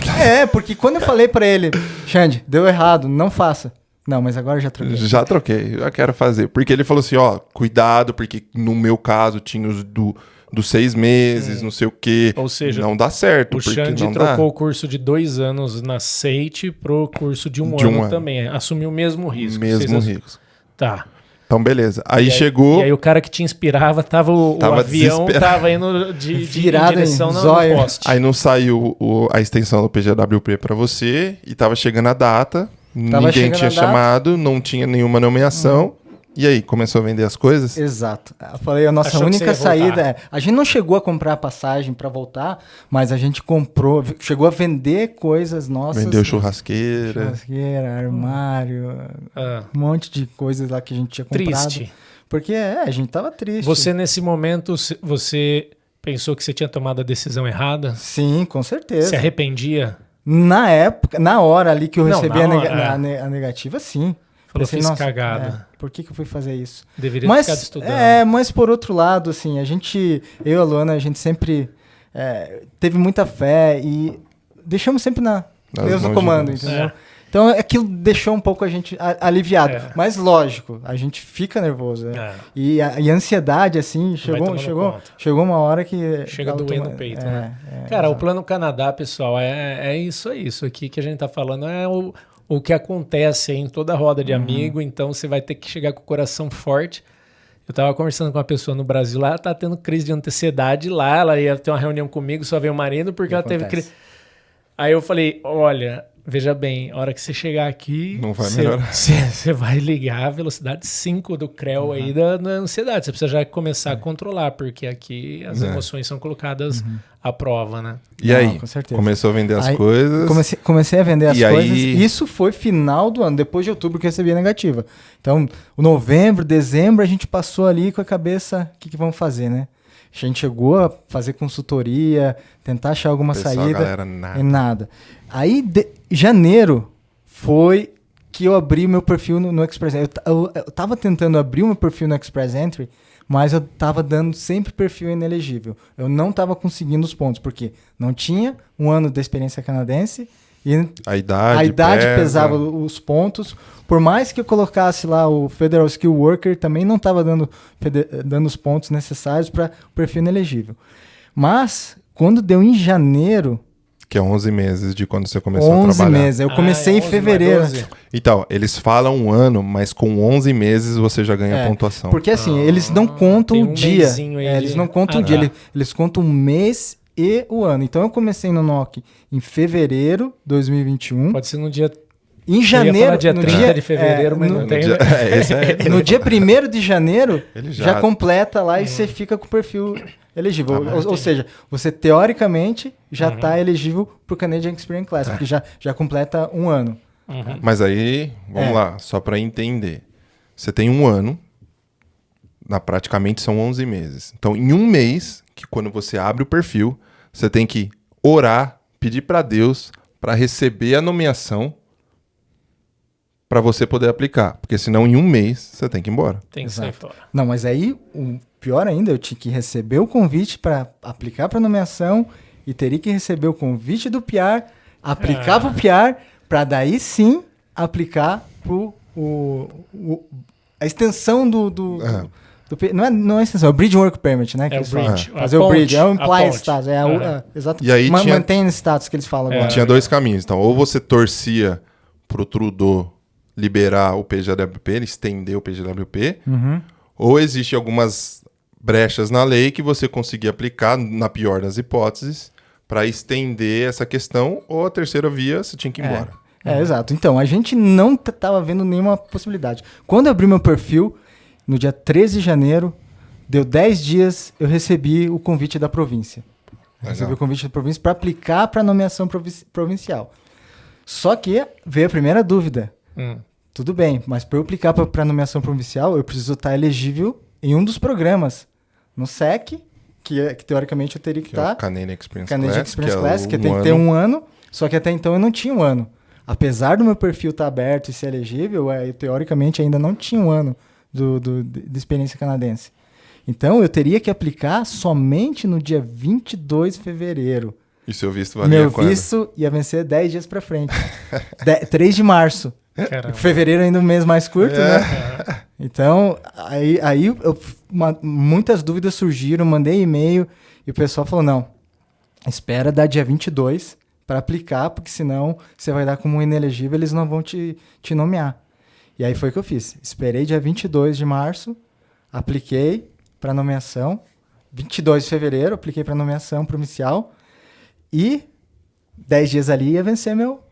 Porque quando eu falei pra ele, Xande, deu errado, não faça. Não, mas agora já troquei. Já troquei, já quero fazer. Porque ele falou assim, cuidado, porque no meu caso tinha os dos 6 meses, não sei o quê. Ou seja, não dá certo. O Xande trocou o curso de 2 anos na SEIT pro curso de um ano também. Assumiu o mesmo risco. Risco. Tá. Então, beleza. Aí chegou... E aí o cara que te inspirava, o avião tava indo virado em direção no poste. Aí não saiu a extensão do PGWP pra você e tava chegando a data. Ninguém tinha chamado, não tinha nenhuma nomeação. E aí, começou a vender as coisas? Exato. Eu falei, a nossa única saída a gente não chegou a comprar a passagem pra voltar, mas a gente chegou a vender coisas nossas. Vendeu churrasqueira, armário, um monte de coisas lá que a gente tinha comprado. Triste. Porque a gente tava triste. Você, nesse momento, você pensou que você tinha tomado a decisão errada? Sim, com certeza. Se arrependia? Na época, na hora ali que eu recebi a negativa, sim. Falou, fiz cagada. Por que eu fui fazer isso? Deveria ter ficado estudando. Mas por outro lado, assim, eu e a Luana, a gente sempre teve muita fé e deixamos sempre Deus no comando, entendeu? Então aquilo deixou um pouco a gente aliviado. Mas lógico, a gente fica nervoso. E a ansiedade, assim, chegou uma hora que... Chega a doer no peito, né? Cara, o Plano Canadá, pessoal, é isso aí. Isso aqui que a gente tá falando é o que acontece aí em toda a roda de amigo, então você vai ter que chegar com o coração forte. Eu tava conversando com uma pessoa no Brasil lá, ela tá tendo crise de ansiedade lá, ela ia ter uma reunião comigo, só veio o marido, porque ela teve crise. Aí eu falei, olha, veja bem, a hora que você chegar aqui, não vai melhorar. Você vai ligar a velocidade 5 do CREL aí da ansiedade. Você precisa já começar a controlar, porque aqui as emoções são colocadas à prova, né? E aí, começou a vender as coisas? Comecei a vender as coisas. Aí... Isso foi final do ano, depois de outubro que eu recebi a negativa. Então, novembro, dezembro, a gente passou ali com a cabeça, o que vamos fazer, né? A gente chegou a fazer consultoria, tentar achar alguma saída. Galera, nada. Aí, janeiro foi que eu abri meu perfil no Express Entry. Eu tava tentando abrir o meu perfil no Express Entry, mas eu tava dando sempre perfil inelegível. Eu não tava conseguindo os pontos, porque não tinha um ano de experiência canadense e a idade pesava os pontos. Por mais que eu colocasse lá o Federal Skill Worker, também não estava dando os pontos necessários para o perfil inelegível. Mas, quando deu em janeiro... Que é 11 meses de quando você começou a trabalhar. 11 meses. Eu comecei em fevereiro. Então, eles falam um ano, mas com 11 meses você já ganha pontuação. Porque assim, eles não contam o dia. Eles não contam o dia. Eles contam o mês e o ano. Então, eu comecei no NOC em fevereiro de 2021. Pode ser no dia... Em janeiro, dia 30 de fevereiro, mas não tem. No dia 1º de janeiro, já completa lá e você fica com o perfil elegível. Ou seja, você teoricamente já está elegível para o Canadian Experience Class, porque já completa um ano. Mas aí, vamos lá, só para entender. Você tem um ano, praticamente são 11 meses. Então, em um mês, que quando você abre o perfil, você tem que orar, pedir para Deus para receber a nomeação para você poder aplicar. Porque senão, em um mês, você tem que ir embora. Tem que sair fora. Não, mas aí, o pior ainda, eu tinha que receber o convite para aplicar para nomeação e teria que receber o convite do PR, aplicar para o PR, para daí sim aplicar para a extensão do não é extensão, é o Bridge Work Permit, né? É o Bridge. Fazer o Bridge, é o Implied Status. Exato. E aí mantém status que eles falam agora. Tinha dois caminhos. Então, ou você torcia pro Trudeau liberar o PGWP, ele estender o PGWP, ou existe algumas brechas na lei que você conseguir aplicar, na pior das hipóteses, para estender essa questão, ou a terceira via, você tinha que ir embora. Exato. Então, a gente não estava vendo nenhuma possibilidade. Quando eu abri meu perfil, no dia 13 de janeiro, deu 10 dias, eu recebi o convite da província. Recebi o convite da província para aplicar para a nomeação provincial. Só que veio a primeira dúvida. Tudo bem, mas para eu aplicar para a nomeação provincial, eu preciso estar elegível em um dos programas. No SEC, que teoricamente eu teria que estar... É o Canadian Experience Class, que tem que ter um ano. Só que até então eu não tinha um ano. Apesar do meu perfil estar aberto e ser elegível, eu teoricamente ainda não tinha um ano de experiência canadense. Então eu teria que aplicar somente no dia 22 de fevereiro. E seu visto valia quando? Meu visto ia vencer 10 dias para frente. 3 de março. Caramba. Fevereiro ainda um mês mais curto, né? Então, aí muitas dúvidas surgiram, mandei e-mail e o pessoal falou, não, espera dar dia 22 para aplicar, porque senão você vai dar como inelegível, eles não vão te nomear. E aí foi o que eu fiz. Esperei dia 22 de março, apliquei para nomeação, 22 de fevereiro, apliquei para nomeação provincial e 10 dias ali ia vencer meu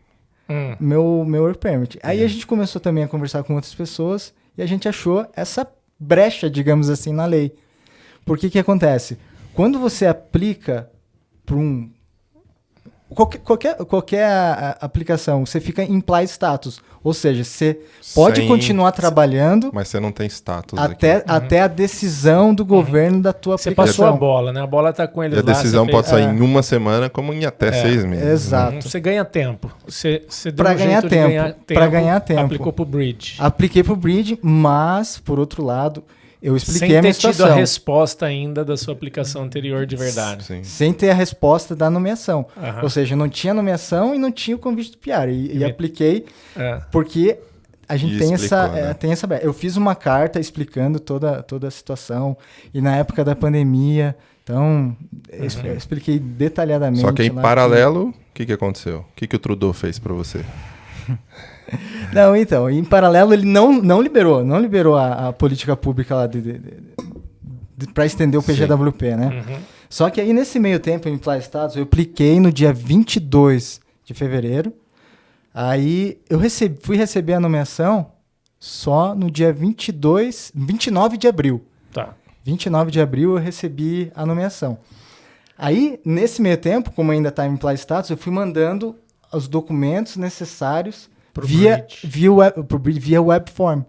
work permit. Aí a gente começou também a conversar com outras pessoas e a gente achou essa brecha, digamos assim, na lei. Por que acontece? Quando você aplica para qualquer aplicação, você fica em implied status. Ou seja, você pode continuar trabalhando... Mas você não tem status até a decisão do governo da tua aplicação. Você passou a bola, né? A bola tá com ele lá. E a decisão pode sair em uma semana, como em até 6 meses. Exato. Você ganha tempo. Você deu para ganhar tempo. Para ganhar tempo. Aplicou pro Bridge. Apliquei pro Bridge, mas, por outro lado... Eu expliquei a minha situação. Sem ter tido a resposta ainda da sua aplicação anterior de verdade. Sim. Sem ter a resposta da nomeação. Ou seja, não tinha nomeação e não tinha o convite do PR. E apliquei porque a gente tem essa... Eu fiz uma carta explicando toda a situação. E na época da pandemia... Então, eu expliquei detalhadamente. Só que em paralelo, o que aconteceu? O que o Trudeau fez para você? Não, então, em paralelo ele não liberou a política pública lá para estender o PGWP, né? Só que aí nesse meio tempo, em Implied Status, eu apliquei no dia 22 de fevereiro, aí eu fui receber a nomeação só no dia 29 de abril. Tá. 29 de abril eu recebi a nomeação. Aí, nesse meio tempo, como ainda está em Implied Status, eu fui mandando os documentos necessários via webform.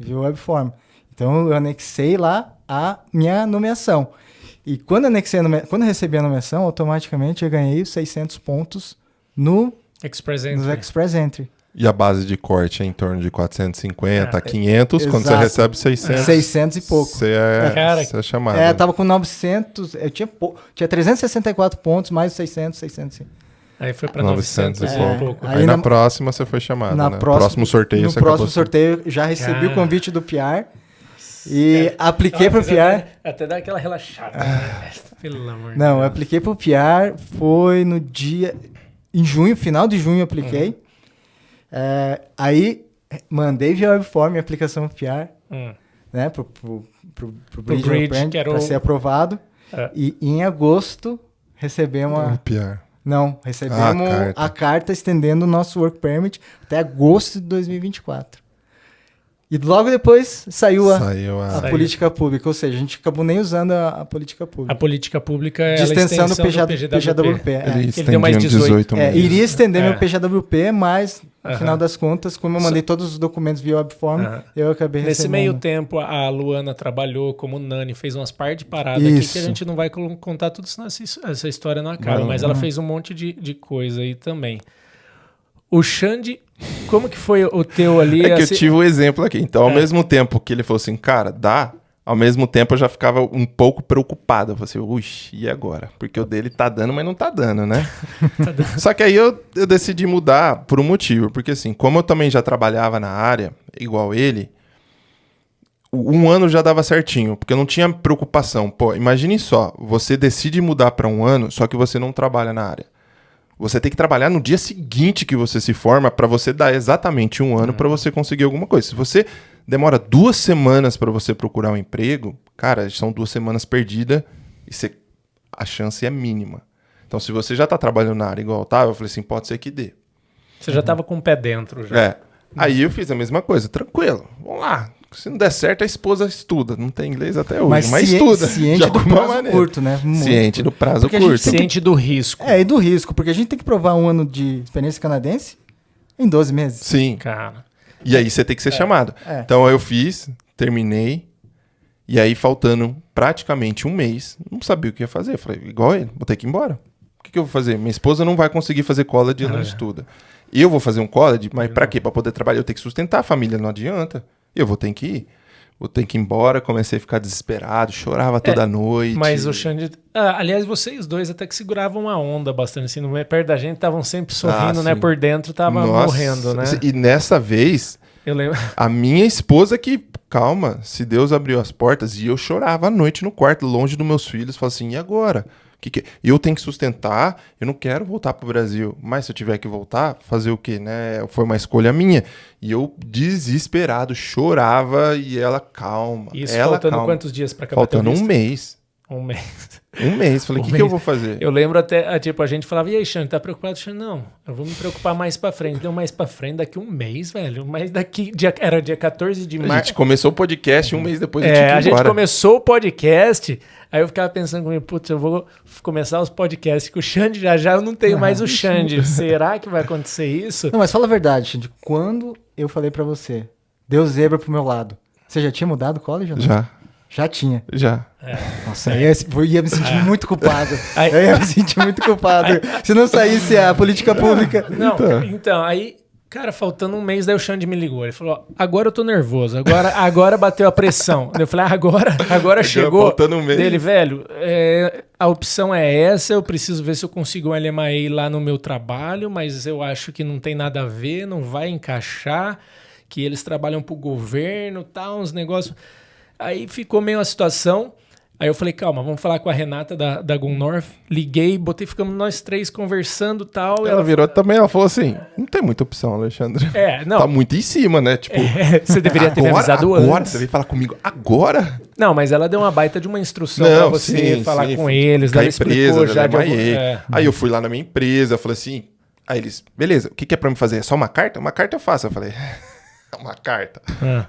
Via webform. Então, eu anexei lá a minha nomeação. E quando eu recebi a nomeação, automaticamente eu ganhei os 600 pontos no Express Entry. E a base de corte é em torno de 450 a 500, quando você exato. recebe 600. 600 e pouco. Você Cara, você é chamado. Tava com 900, eu tinha 364 pontos, mais 600, 600. Sim. Aí foi pra 900 900 e e pouco. pouco. Aí na próxima você foi chamado, né? Próximo sorteio no você próximo acabou... sorteio já recebi o convite do PR e É. apliquei pro PR. Até dá aquela relaxada. né? Pelo amor de Não, eu Deus. apliquei pro PR, foi no dia... Em junho, final de junho eu apliquei. Aí mandei via webform a aplicação pro PR, né? Pro Bridge, que era para o- ser aprovado. É. E em agosto recebemos Um PR. recebemos a carta estendendo o nosso work permit até agosto de 2024. E logo depois saiu a Saiu. política pública, ou seja, a gente acabou nem usando a política A pública. política pública é De a extensão do PJWP. PJWP. Ele Ele deu mais estendia 18. meses. Iria estender É. meu PJWP, mas no Aham. final das contas, como eu mandei todos os documentos via webform, Aham. eu acabei Nesse recebendo. meio tempo, a Luana trabalhou como Nani, fez umas par de paradas aqui Isso. que a gente não vai contar tudo, senão essa história não acaba. Não. Mas ela fez um monte de coisa aí também. O Xande, como que foi o teu ali? É que eu assim- tive o exemplo aqui. Então, ao mesmo tempo que ele falou assim, cara, dá. Ao mesmo tempo, eu já ficava um pouco preocupado. Eu falei assim, uixi, e agora? Porque o dele tá dando, mas não tá dando, né? Só que aí eu decidi mudar por um motivo. Porque assim, como eu também já trabalhava na área, igual ele, um ano já dava certinho. Porque eu não tinha preocupação. Pô, imagine só, você decide mudar para um ano, só que você não trabalha na área. Você tem que trabalhar no dia seguinte que você se forma para você dar exatamente um ano para você conseguir alguma coisa. Se você demora 2 semanas para você procurar um emprego, cara, são 2 semanas perdidas e a chance é mínima. Então, se você já tá trabalhando na área igual eu tava, eu falei assim, pode ser que dê. Você já tava com o pé dentro já. É. Aí eu fiz a mesma coisa, tranquilo, vamos lá. Se não der certo, a esposa estuda. Não tem inglês até hoje, mas estuda. ciente de do alguma prazo maneira. curto, né? Muito Ciente do prazo Porque a gente curto. tem que- Ciente do risco. E do risco, porque a gente tem que provar um ano de experiência canadense em 12 meses. Sim. Cara. E aí você tem que ser chamado. É. Então eu fiz, terminei, e aí faltando praticamente um mês, não sabia o que ia fazer. Falei, igual ele, vou ter que ir embora. O que eu vou fazer? Minha esposa não vai conseguir fazer college, ela não estuda. Eu vou fazer um college, mas pra quê? Pra poder trabalhar, eu tenho que sustentar a família, não adianta. Eu vou ter que ir. Vou ter que ir embora, comecei a ficar desesperado, chorava toda noite. Mas o Xande... aliás, vocês dois até que seguravam a onda bastante, assim, perto da gente, estavam sempre sorrindo, né? sim. Por dentro, tava Nossa, morrendo, né? E nessa vez, Eu lembro... a minha esposa que, calma, se Deus abriu as portas, e eu chorava à noite no quarto, longe dos meus filhos, falava assim, e agora? Eu tenho que sustentar, eu não quero voltar pro Brasil, mas se eu tiver que voltar, fazer o quê, né? Foi uma escolha minha. E eu, desesperado, chorava, e ela, calma. Isso ela, faltando calma. quantos dias pra acabar Faltando teu um visto? mês. Um mês. Um mês. Falei, o que eu vou fazer? Eu lembro até, tipo, a gente falava, e aí, Xande, tá preocupado? Xande, não, eu vou me preocupar mais pra frente. Deu mais pra frente daqui um mês, velho. Mas daqui, era dia 14 de A março. gente começou o podcast e um mês depois eu tinha que A ir gente embora. começou o podcast, aí eu ficava pensando comigo, putz, eu vou começar os podcasts com o Xande já eu não tenho mais o Xande. Será que vai acontecer isso? Não, mas fala a verdade, Xande. Quando eu falei pra você, deu zebra pro meu lado, você já tinha mudado o college ou não? Já. Já tinha. Já. Nossa, eu ia me sentir muito culpado. Aí- Eu ia me sentir muito culpado. Se não saísse a política pública. Não, então, aí, cara, faltando um mês, daí o Xande me ligou. Ele falou, ó, agora eu tô nervoso, agora bateu a pressão. Eu falei, agora chegou. faltando um mês. Dele, velho, a opção é essa, eu preciso ver se eu consigo um LMAE lá no meu trabalho, mas eu acho que não tem nada a ver, não vai encaixar, que eles trabalham pro governo, tal, uns negócios... Aí ficou meio a situação. Aí eu falei, calma, vamos falar com a Renata da Gun North. Liguei, ficamos nós três conversando e tal. Ela virou também, ela falou assim, não tem muita opção, Alexandre. não. Tá muito em cima, né? Tipo, Você deveria ter me avisado agora, antes. você veio falar comigo agora? Não, mas ela deu uma baita de uma instrução pra você falar com eles. Com a Ela explicou empresa, já de LMAE. Aí eu fui lá na minha empresa, falei assim, aí eles, beleza, o que é pra me fazer? É só uma carta? Uma carta eu faço. Eu falei... Uma carta.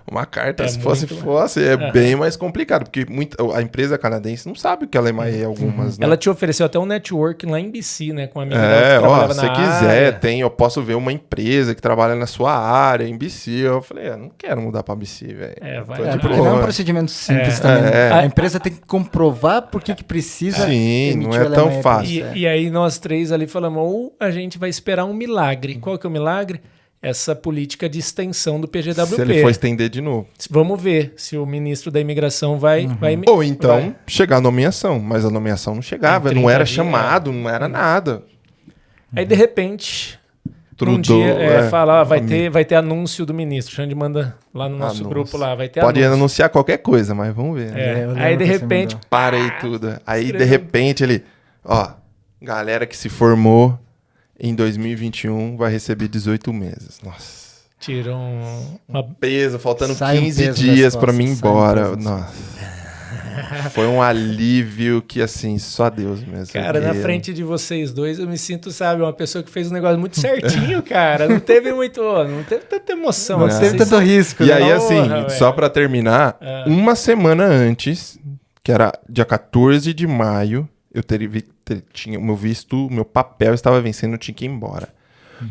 Uma carta, se fosse, bem mais complicado, porque a empresa canadense não sabe o que ela é algumas, né? Ela te ofereceu até um network lá em BC, né? Com a amiga dela É, que ó, trabalhava se você na quiser, área. eu posso ver uma empresa que trabalha na sua área, em BC. Eu falei, não quero mudar pra BC, velho. Vai Tô lá. de Porque não é um boa. procedimento simples também. né? É. A empresa tem que comprovar por que precisa. Sim, emitir não é o tão LMAE. fácil. E aí nós três ali falamos, ou a gente vai esperar um milagre. Qual que é o milagre? essa política de extensão do PGWP. Se ele for estender de novo. Vamos ver se o ministro da imigração vai... Ou então chegar a nomeação, mas a nomeação não chegava, Em não 30 era dias, chamado, não era nada. Aí, de repente, Trudeau, um dia fala, vai amigo. ter anúncio do ministro. O Xande manda lá no nosso Anúncio. grupo lá, vai ter Pode anúncio. anunciar qualquer coisa, mas vamos ver. né? eu lembro Aí, de que você repente, mandou. Parei tudo. Aí, de escreveu. repente, ele... Ó, galera que se formou em 2021 vai receber 18 meses. Nossa. tiram uma... Peso, faltando Sai um 15 peso dias das pra mim ir costas, sai um embora. peso. Nossa. Foi um alívio que, assim, só Deus mesmo. Cara, na Porque- frente de vocês dois, eu me sinto, sabe, uma pessoa que fez um negócio muito certinho, cara. Não teve tanta emoção. Não assim. teve tanto risco. E né? aí, Porra, assim, velho. só pra terminar, uma semana antes, que era dia 14 de maio, eu tinha o meu visto, meu papel estava vencendo, eu tinha que ir embora.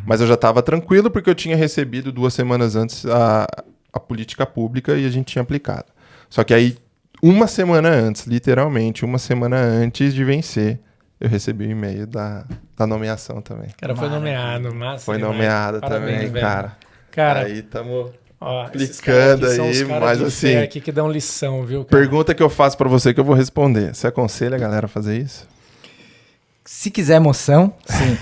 Mas eu já estava tranquilo porque eu tinha recebido 2 semanas antes a política pública e a gente tinha aplicado. Só que aí, uma semana antes, literalmente, uma semana antes de vencer, eu recebi o e-mail da nomeação também. O cara foi nomeado, massa. Foi demais. nomeado Parabéns, também, velho. cara. Cara, Aí tamo... ó, esses aplicando caras aqui são os aí, caras mas de assim, fé aqui que dão lição, viu, cara? Pergunta que eu faço pra você que eu vou responder. Você aconselha a galera a fazer isso? Se quiser emoção, sim.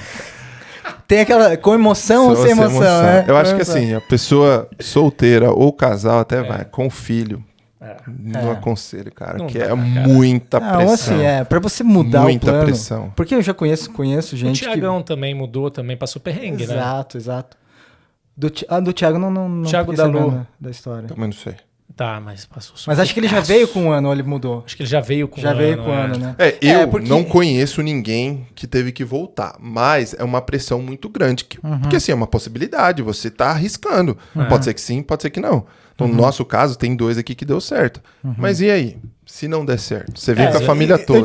Tem aquela com emoção ou sem emoção, né? Eu acho Com que emoção. assim, a pessoa solteira ou casal até vai, com filho, não aconselho, cara, Não que dá, é cara. muita Não, pressão. assim, pra você mudar Muita o plano. pressão. Porque eu já conheço O gente Thiagão também mudou, também passou perrengue, né? Exato. Do Thiago não Thiago fiquei Dalu. sabendo da história. Também não sei. Tá, mas passou super Mas acho que ele já veio com um ano ou ele mudou? Acho que ele já veio com Já um veio ano, com um ano, né? Eu porque- não conheço ninguém que teve que voltar, mas é uma pressão muito grande, porque assim, é uma possibilidade, você tá arriscando. Pode ser que sim, pode ser que não. Então, no nosso caso, tem 2 aqui que deu certo. Mas e aí? Se não der certo? Você veio com a família toda.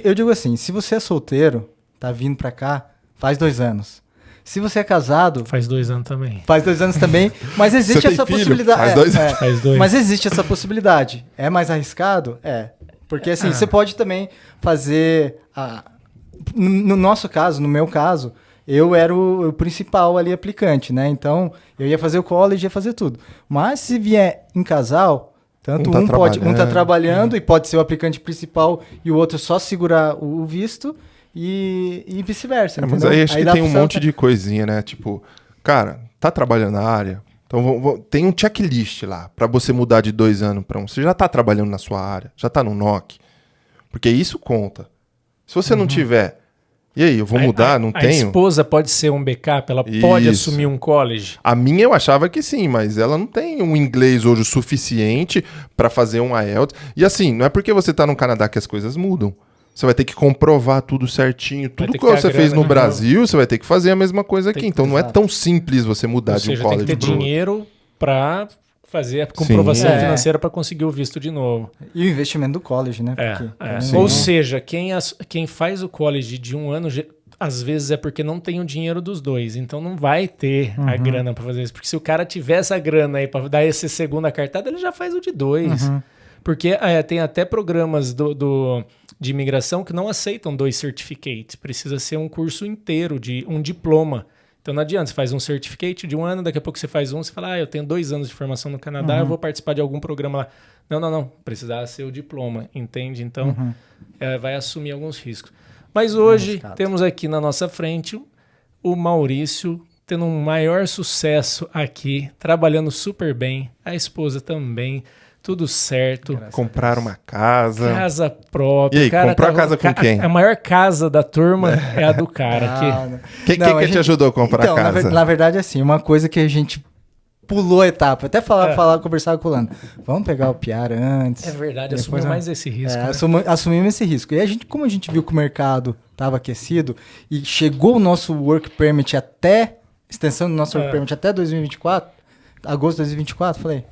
Eu digo assim, se você é solteiro, tá vindo pra cá, faz 2 anos. Se você é casado, Faz 2 anos também. faz 2 anos também, mas existe Você tem essa filho? possibilidade. Faz 2 anos. Faz 2. Mas existe essa possibilidade. É mais arriscado? É. Porque assim, você pode também fazer. No nosso caso, no meu caso, eu era o principal ali aplicante, né? Então, eu ia fazer o college, ia fazer tudo. Mas se vier em casal, tanto Um tá um tá trabalhando. trabalhando e pode ser o aplicante principal e o outro só segurar o visto e vice-versa. Mas entendeu? aí acho que dá tem um pra- monte de coisinha, né? Tipo, cara, tá trabalhando na área? Então tem um checklist lá pra você mudar de 2 anos pra 1. Você já tá trabalhando na sua área, já tá no NOC. Porque isso conta. Se você não tiver, e aí, eu vou mudar, não a tenho? esposa pode ser um backup, ela pode Isso. assumir um college. A minha eu achava que sim, mas ela não tem um inglês hoje o suficiente pra fazer um IELTS. E assim, não é porque você tá no Canadá que as coisas mudam. Você vai ter que comprovar tudo certinho. Tudo ter que que ter a você fez grana no de Brasil, você vai ter que fazer a mesma coisa aqui. Tem que- Então não é exato. tão simples você mudar Ou de um seja, tem que college ter pro outro. dinheiro pra fazer a comprovação Sim. financeira pra conseguir o visto de novo. E o investimento do college, né? Porque, Sim. Ou seja, quem faz o college de 1 ano, às vezes é porque não tem o dinheiro dos dois. Então não vai ter a grana pra fazer isso. Porque se o cara tiver essa grana aí pra dar essa segunda cartada, ele já faz o de 2. Porque tem até programas de imigração que não aceitam 2 certificates. Precisa ser um curso inteiro, de um diploma. Então não adianta, você faz um certificate de 1 ano, daqui a pouco você faz um, você fala, eu tenho 2 anos de formação no Canadá, eu vou participar de algum programa lá. Não. Precisava ser o diploma, entende? Então vai assumir alguns riscos. Mas hoje arriscado. temos aqui na nossa frente o Maurício tendo um maior sucesso aqui, trabalhando super bem, a esposa também, tudo certo. Comprar uma casa. Casa própria. E aí, o cara comprou a casa com quem? A maior casa da turma é a do cara. Quem Não, que a te ajudou a comprar então, a casa? Na verdade, assim, uma coisa que a gente pulou a etapa. Até conversar com o Lando. Vamos pegar o PR antes. É verdade, Depois, assumiu né? mais esse risco. né? Assumimos esse risco. E como a gente viu que o mercado estava aquecido e chegou o nosso work permit extensão do nosso work permit até 2024, agosto de 2024, falei,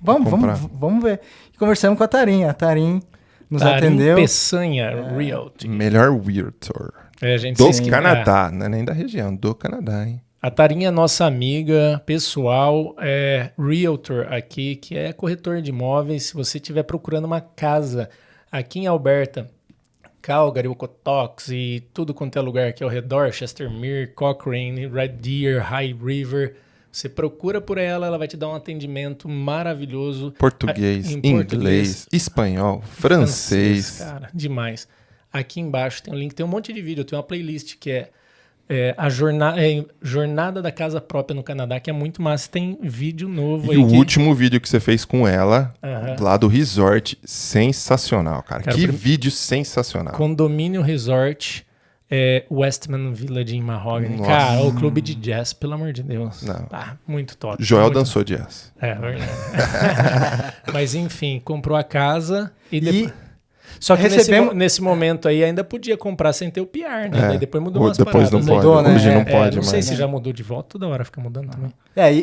vamos ver. E conversamos com a Tarim. A Tarim nos Tarim atendeu. Peçanha Realty. Melhor realtor. A gente Do sim, Canadá, não é nem da região, do Canadá, hein? A Tarinha é nossa amiga pessoal, é realtor aqui, que é corretor de imóveis. Se você estiver procurando uma casa aqui em Alberta, Calgary, Okotoks e tudo quanto é lugar aqui ao redor, Chestermere, Cochrane, Red Deer, High River, Você procura por ela, ela vai te dar um atendimento maravilhoso. Português, Em inglês, espanhol, francês. Cara, demais. Aqui embaixo tem um link, tem um monte de vídeo, tem uma playlist que é a Jornada da Casa Própria no Canadá, que é muito massa. Tem vídeo novo E aí. o último vídeo que você fez com ela, Aham. lá do resort, sensacional, cara. Cara, Que vídeo sensacional. Condomínio Resort Westman Village em Mahogany. Nossa. Cara, o clube de jazz, pelo amor de Deus. Não. Ah, muito top. Joel muito... dançou jazz. É, verdade. Mas enfim, comprou a casa e depois... Só que nesse momento aí ainda podia comprar sem ter o PR, né? Daí depois mudou umas depois paradas. não pode, Mudou, né? hoje não pode não mais. sei se já mudou de volta, toda hora fica mudando também.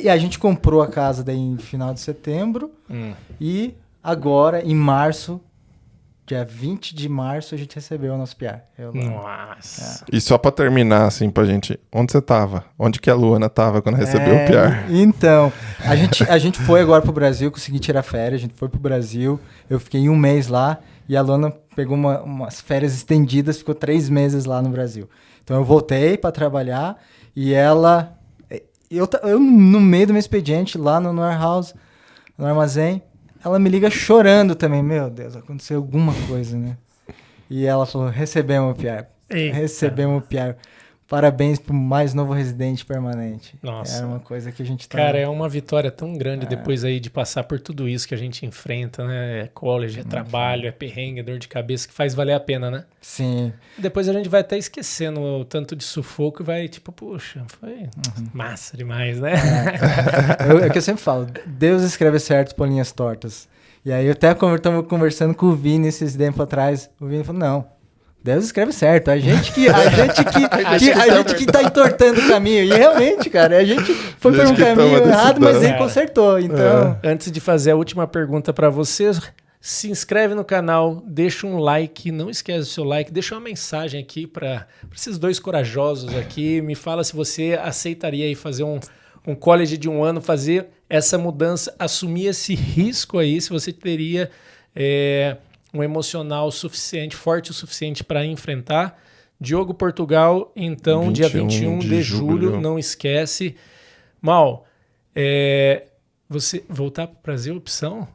E a gente comprou a casa daí em final de setembro e agora, em março, dia 20 de março, a gente recebeu o nosso PR. Nossa. E só pra terminar, assim, pra gente... Onde você tava? Onde que a Luana tava quando recebeu o PR? Então, a gente foi agora pro Brasil, consegui tirar férias, a gente foi pro Brasil, eu fiquei 1 mês lá e a Luana pegou umas férias estendidas, ficou 3 meses lá no Brasil. Então eu voltei pra trabalhar e ela... Eu no meio do meu expediente, lá no warehouse, no armazém, ela me liga chorando também. Meu Deus, aconteceu alguma coisa, né? E ela falou, recebemos o PR. Eita. Recebemos o PR. Parabéns pro mais novo residente permanente. Nossa. Era uma coisa que a gente... Cara, é uma vitória tão grande depois aí de passar por tudo isso que a gente enfrenta, né? É college, é trabalho, é perrengue, é dor de cabeça, que faz valer a pena, né? Sim. Depois a gente vai até esquecendo o tanto de sufoco e vai tipo, puxa, foi massa demais, né? É que eu sempre falo, Deus escreve certo por linhas tortas. E aí eu até estava conversando com o Vini esses tempos atrás, o Vini falou, não, Deus escreve certo, a gente que tá entortando o caminho. E realmente, cara, a gente foi por um caminho errado, mas ele consertou, então... Antes de fazer a última pergunta para vocês, se inscreve no canal, deixa um like, não esquece o seu like, deixa uma mensagem aqui para esses dois corajosos aqui, me fala se você aceitaria aí fazer um college de 1 ano, fazer essa mudança, assumir esse risco aí, se você teria um emocional suficiente, forte o suficiente para enfrentar. Diogo Portugal, então, dia 21 de julho, não esquece. Mal, você voltar para o Brasil, opção?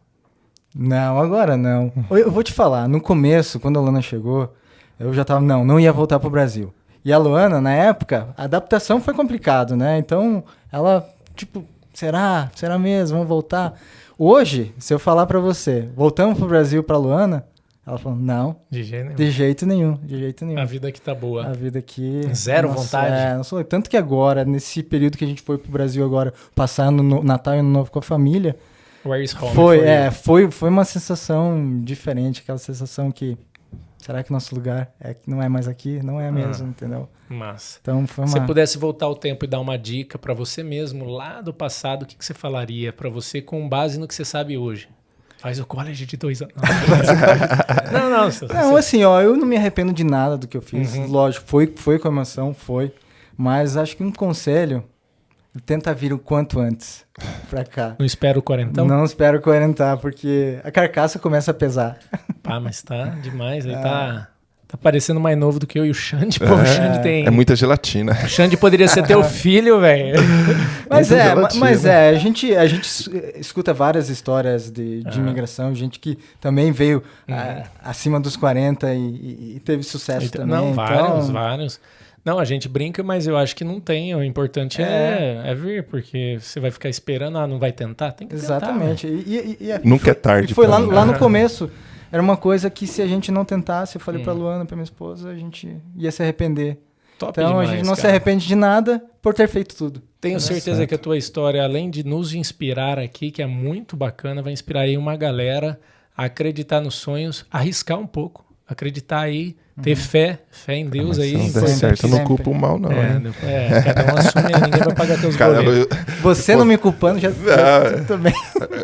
Não, agora não. Eu vou te falar, no começo, quando a Luana chegou, eu já tava, não ia voltar pro Brasil. E a Luana, na época, a adaptação foi complicado, né? Então, ela, tipo, será mesmo? Vamos voltar? Hoje, se eu falar pra você, voltamos pro Brasil pra Luana, ela falou, não. De jeito nenhum. De jeito nenhum, de jeito nenhum. A vida aqui tá boa. A vida aqui... Zero vontade? Não sou, tanto que agora, nesse período que a gente foi pro Brasil agora, passar no Natal e Ano Novo com a família, Where is home? foi uma sensação diferente, aquela sensação que, será que nosso lugar não é mais aqui? Não é mesmo, entendeu? Massa. Então foi uma... Se você pudesse voltar o tempo e dar uma dica pra você mesmo, lá do passado, o que você falaria pra você com base no que você sabe hoje? Faz o college de 2 anos. Não, assim, ó, eu não me arrependo de nada do que eu fiz. Lógico, foi com emoção, foi. Mas acho que um conselho, tenta vir o quanto antes pra cá. Não espero o quarentão? Não espero quarentar, porque a carcaça começa a pesar. Pá, mas tá demais. Ele tá parecendo mais novo do que eu e o Xande. Pô, o Xande tem... É muita gelatina. O Xande poderia ser teu filho, velho. Mas a gente escuta várias histórias de imigração, gente que também veio acima dos 40 e teve sucesso também. Não, vários. Não, a gente brinca, mas eu acho que não tem. O importante é vir, porque você vai ficar esperando, não vai tentar? Tem que tentar. Exatamente. Nunca é tarde. Foi lá no começo. Era uma coisa que se a gente não tentasse, eu falei pra Luana, pra minha esposa, a gente ia se arrepender. Top então demais, a gente não se arrepende de nada por ter feito tudo. Tenho certeza que a tua história, além de nos inspirar aqui, que é muito bacana, vai inspirar aí uma galera a acreditar nos sonhos, arriscar um pouco, acreditar aí, ter fé em Deus aí. Se não der certo, eu não culpo o mal, não. Cada um assume, ninguém vai pagar teus boletos. Você não me culpando, já tudo bem.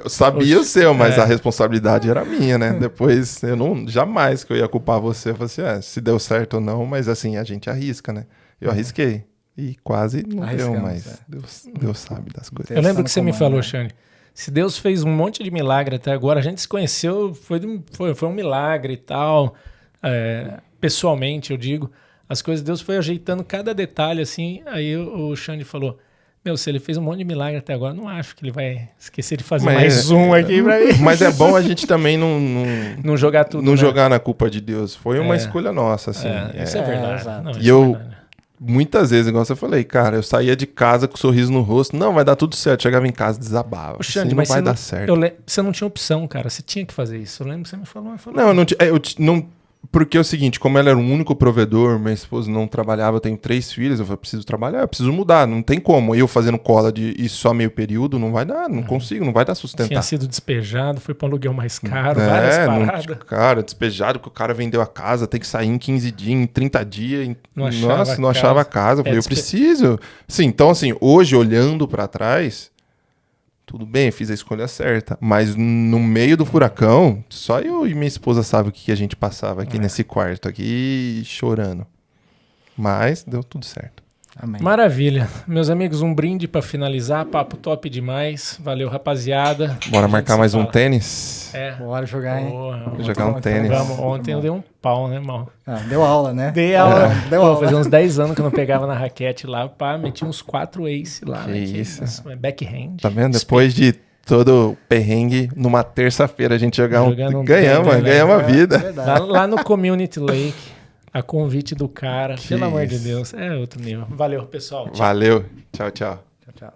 Eu sabia o seu, mas a responsabilidade era minha, né? Depois, eu jamais que eu ia culpar você. Eu falei assim, se deu certo ou não, mas assim, a gente arrisca, né? Eu arrisquei. E quase não deu, mas Deus sabe das coisas. Eu lembro que você me falou, Xande, se Deus fez um monte de milagre até agora, a gente se conheceu, foi um milagre e tal, pessoalmente eu digo, as coisas, Deus foi ajeitando cada detalhe assim, aí o Xande falou, Meu, se ele fez um monte de milagre até agora, não acho que ele vai esquecer de fazer Mas mais um aqui pra mim. Mas é bom a gente também Não jogar tudo, não né? jogar na culpa de Deus. Foi uma É. escola nossa, assim. Isso é verdade. exato. Não, E isso é eu- verdade. Muitas vezes, igual eu falei, cara, eu saía de casa com um sorriso no rosto. Não, vai dar tudo certo. Chegava em casa, desabava. Ô, Xande, Assim, não mas vai você dar não, certo. você não tinha opção, cara. Você tinha que fazer isso. Eu lembro que você me falou. Não, eu não, não. Porque é o seguinte, como ela era o único provedor, minha esposa não trabalhava, eu tenho 3 filhos, eu falei, preciso trabalhar, eu preciso mudar, não tem como. Eu fazendo cola e só meio período, não vai dar, não consigo, não vai dar Tinha sustentar. sido despejado, foi para um aluguel mais caro, várias paradas. cara, despejado que o cara vendeu a casa, tem que sair em 15 dias, em 30 dias. Não achava Nossa, não casa. achava a casa. Eu falei, eu despe- preciso. Sim, então assim, hoje olhando pra trás, tudo bem, fiz a escolha certa. Mas no meio do furacão, só eu e minha esposa sabem o que a gente passava aqui nesse quarto aqui, chorando. Mas deu tudo certo. Amém. Maravilha. Meus amigos, um brinde para finalizar. Papo top demais. Valeu, rapaziada. Bora A gente marcar se mais um fala. tênis? É. Bora jogar, hein? Porra, Vou jogar um Foi tênis. Vamos. Ontem eu dei um pau, né, irmão? Deu aula, né? Dei aula. Deu Pô, aula. fazia uns 10 anos que eu não pegava na raquete lá. Pá, meti uns 4 ace lá. Que né, isso. Backhand. Tá vendo? Depois de todo o perrengue, numa terça-feira a gente jogar Jogando um ganhamos, tênis, ganhamos a É vida. verdade. Lá no Community Lake, a convite do cara. Que Pelo amor de isso. Deus. É outro nível. Valeu, pessoal. Tchau. Valeu. Tchau, tchau. Tchau, tchau.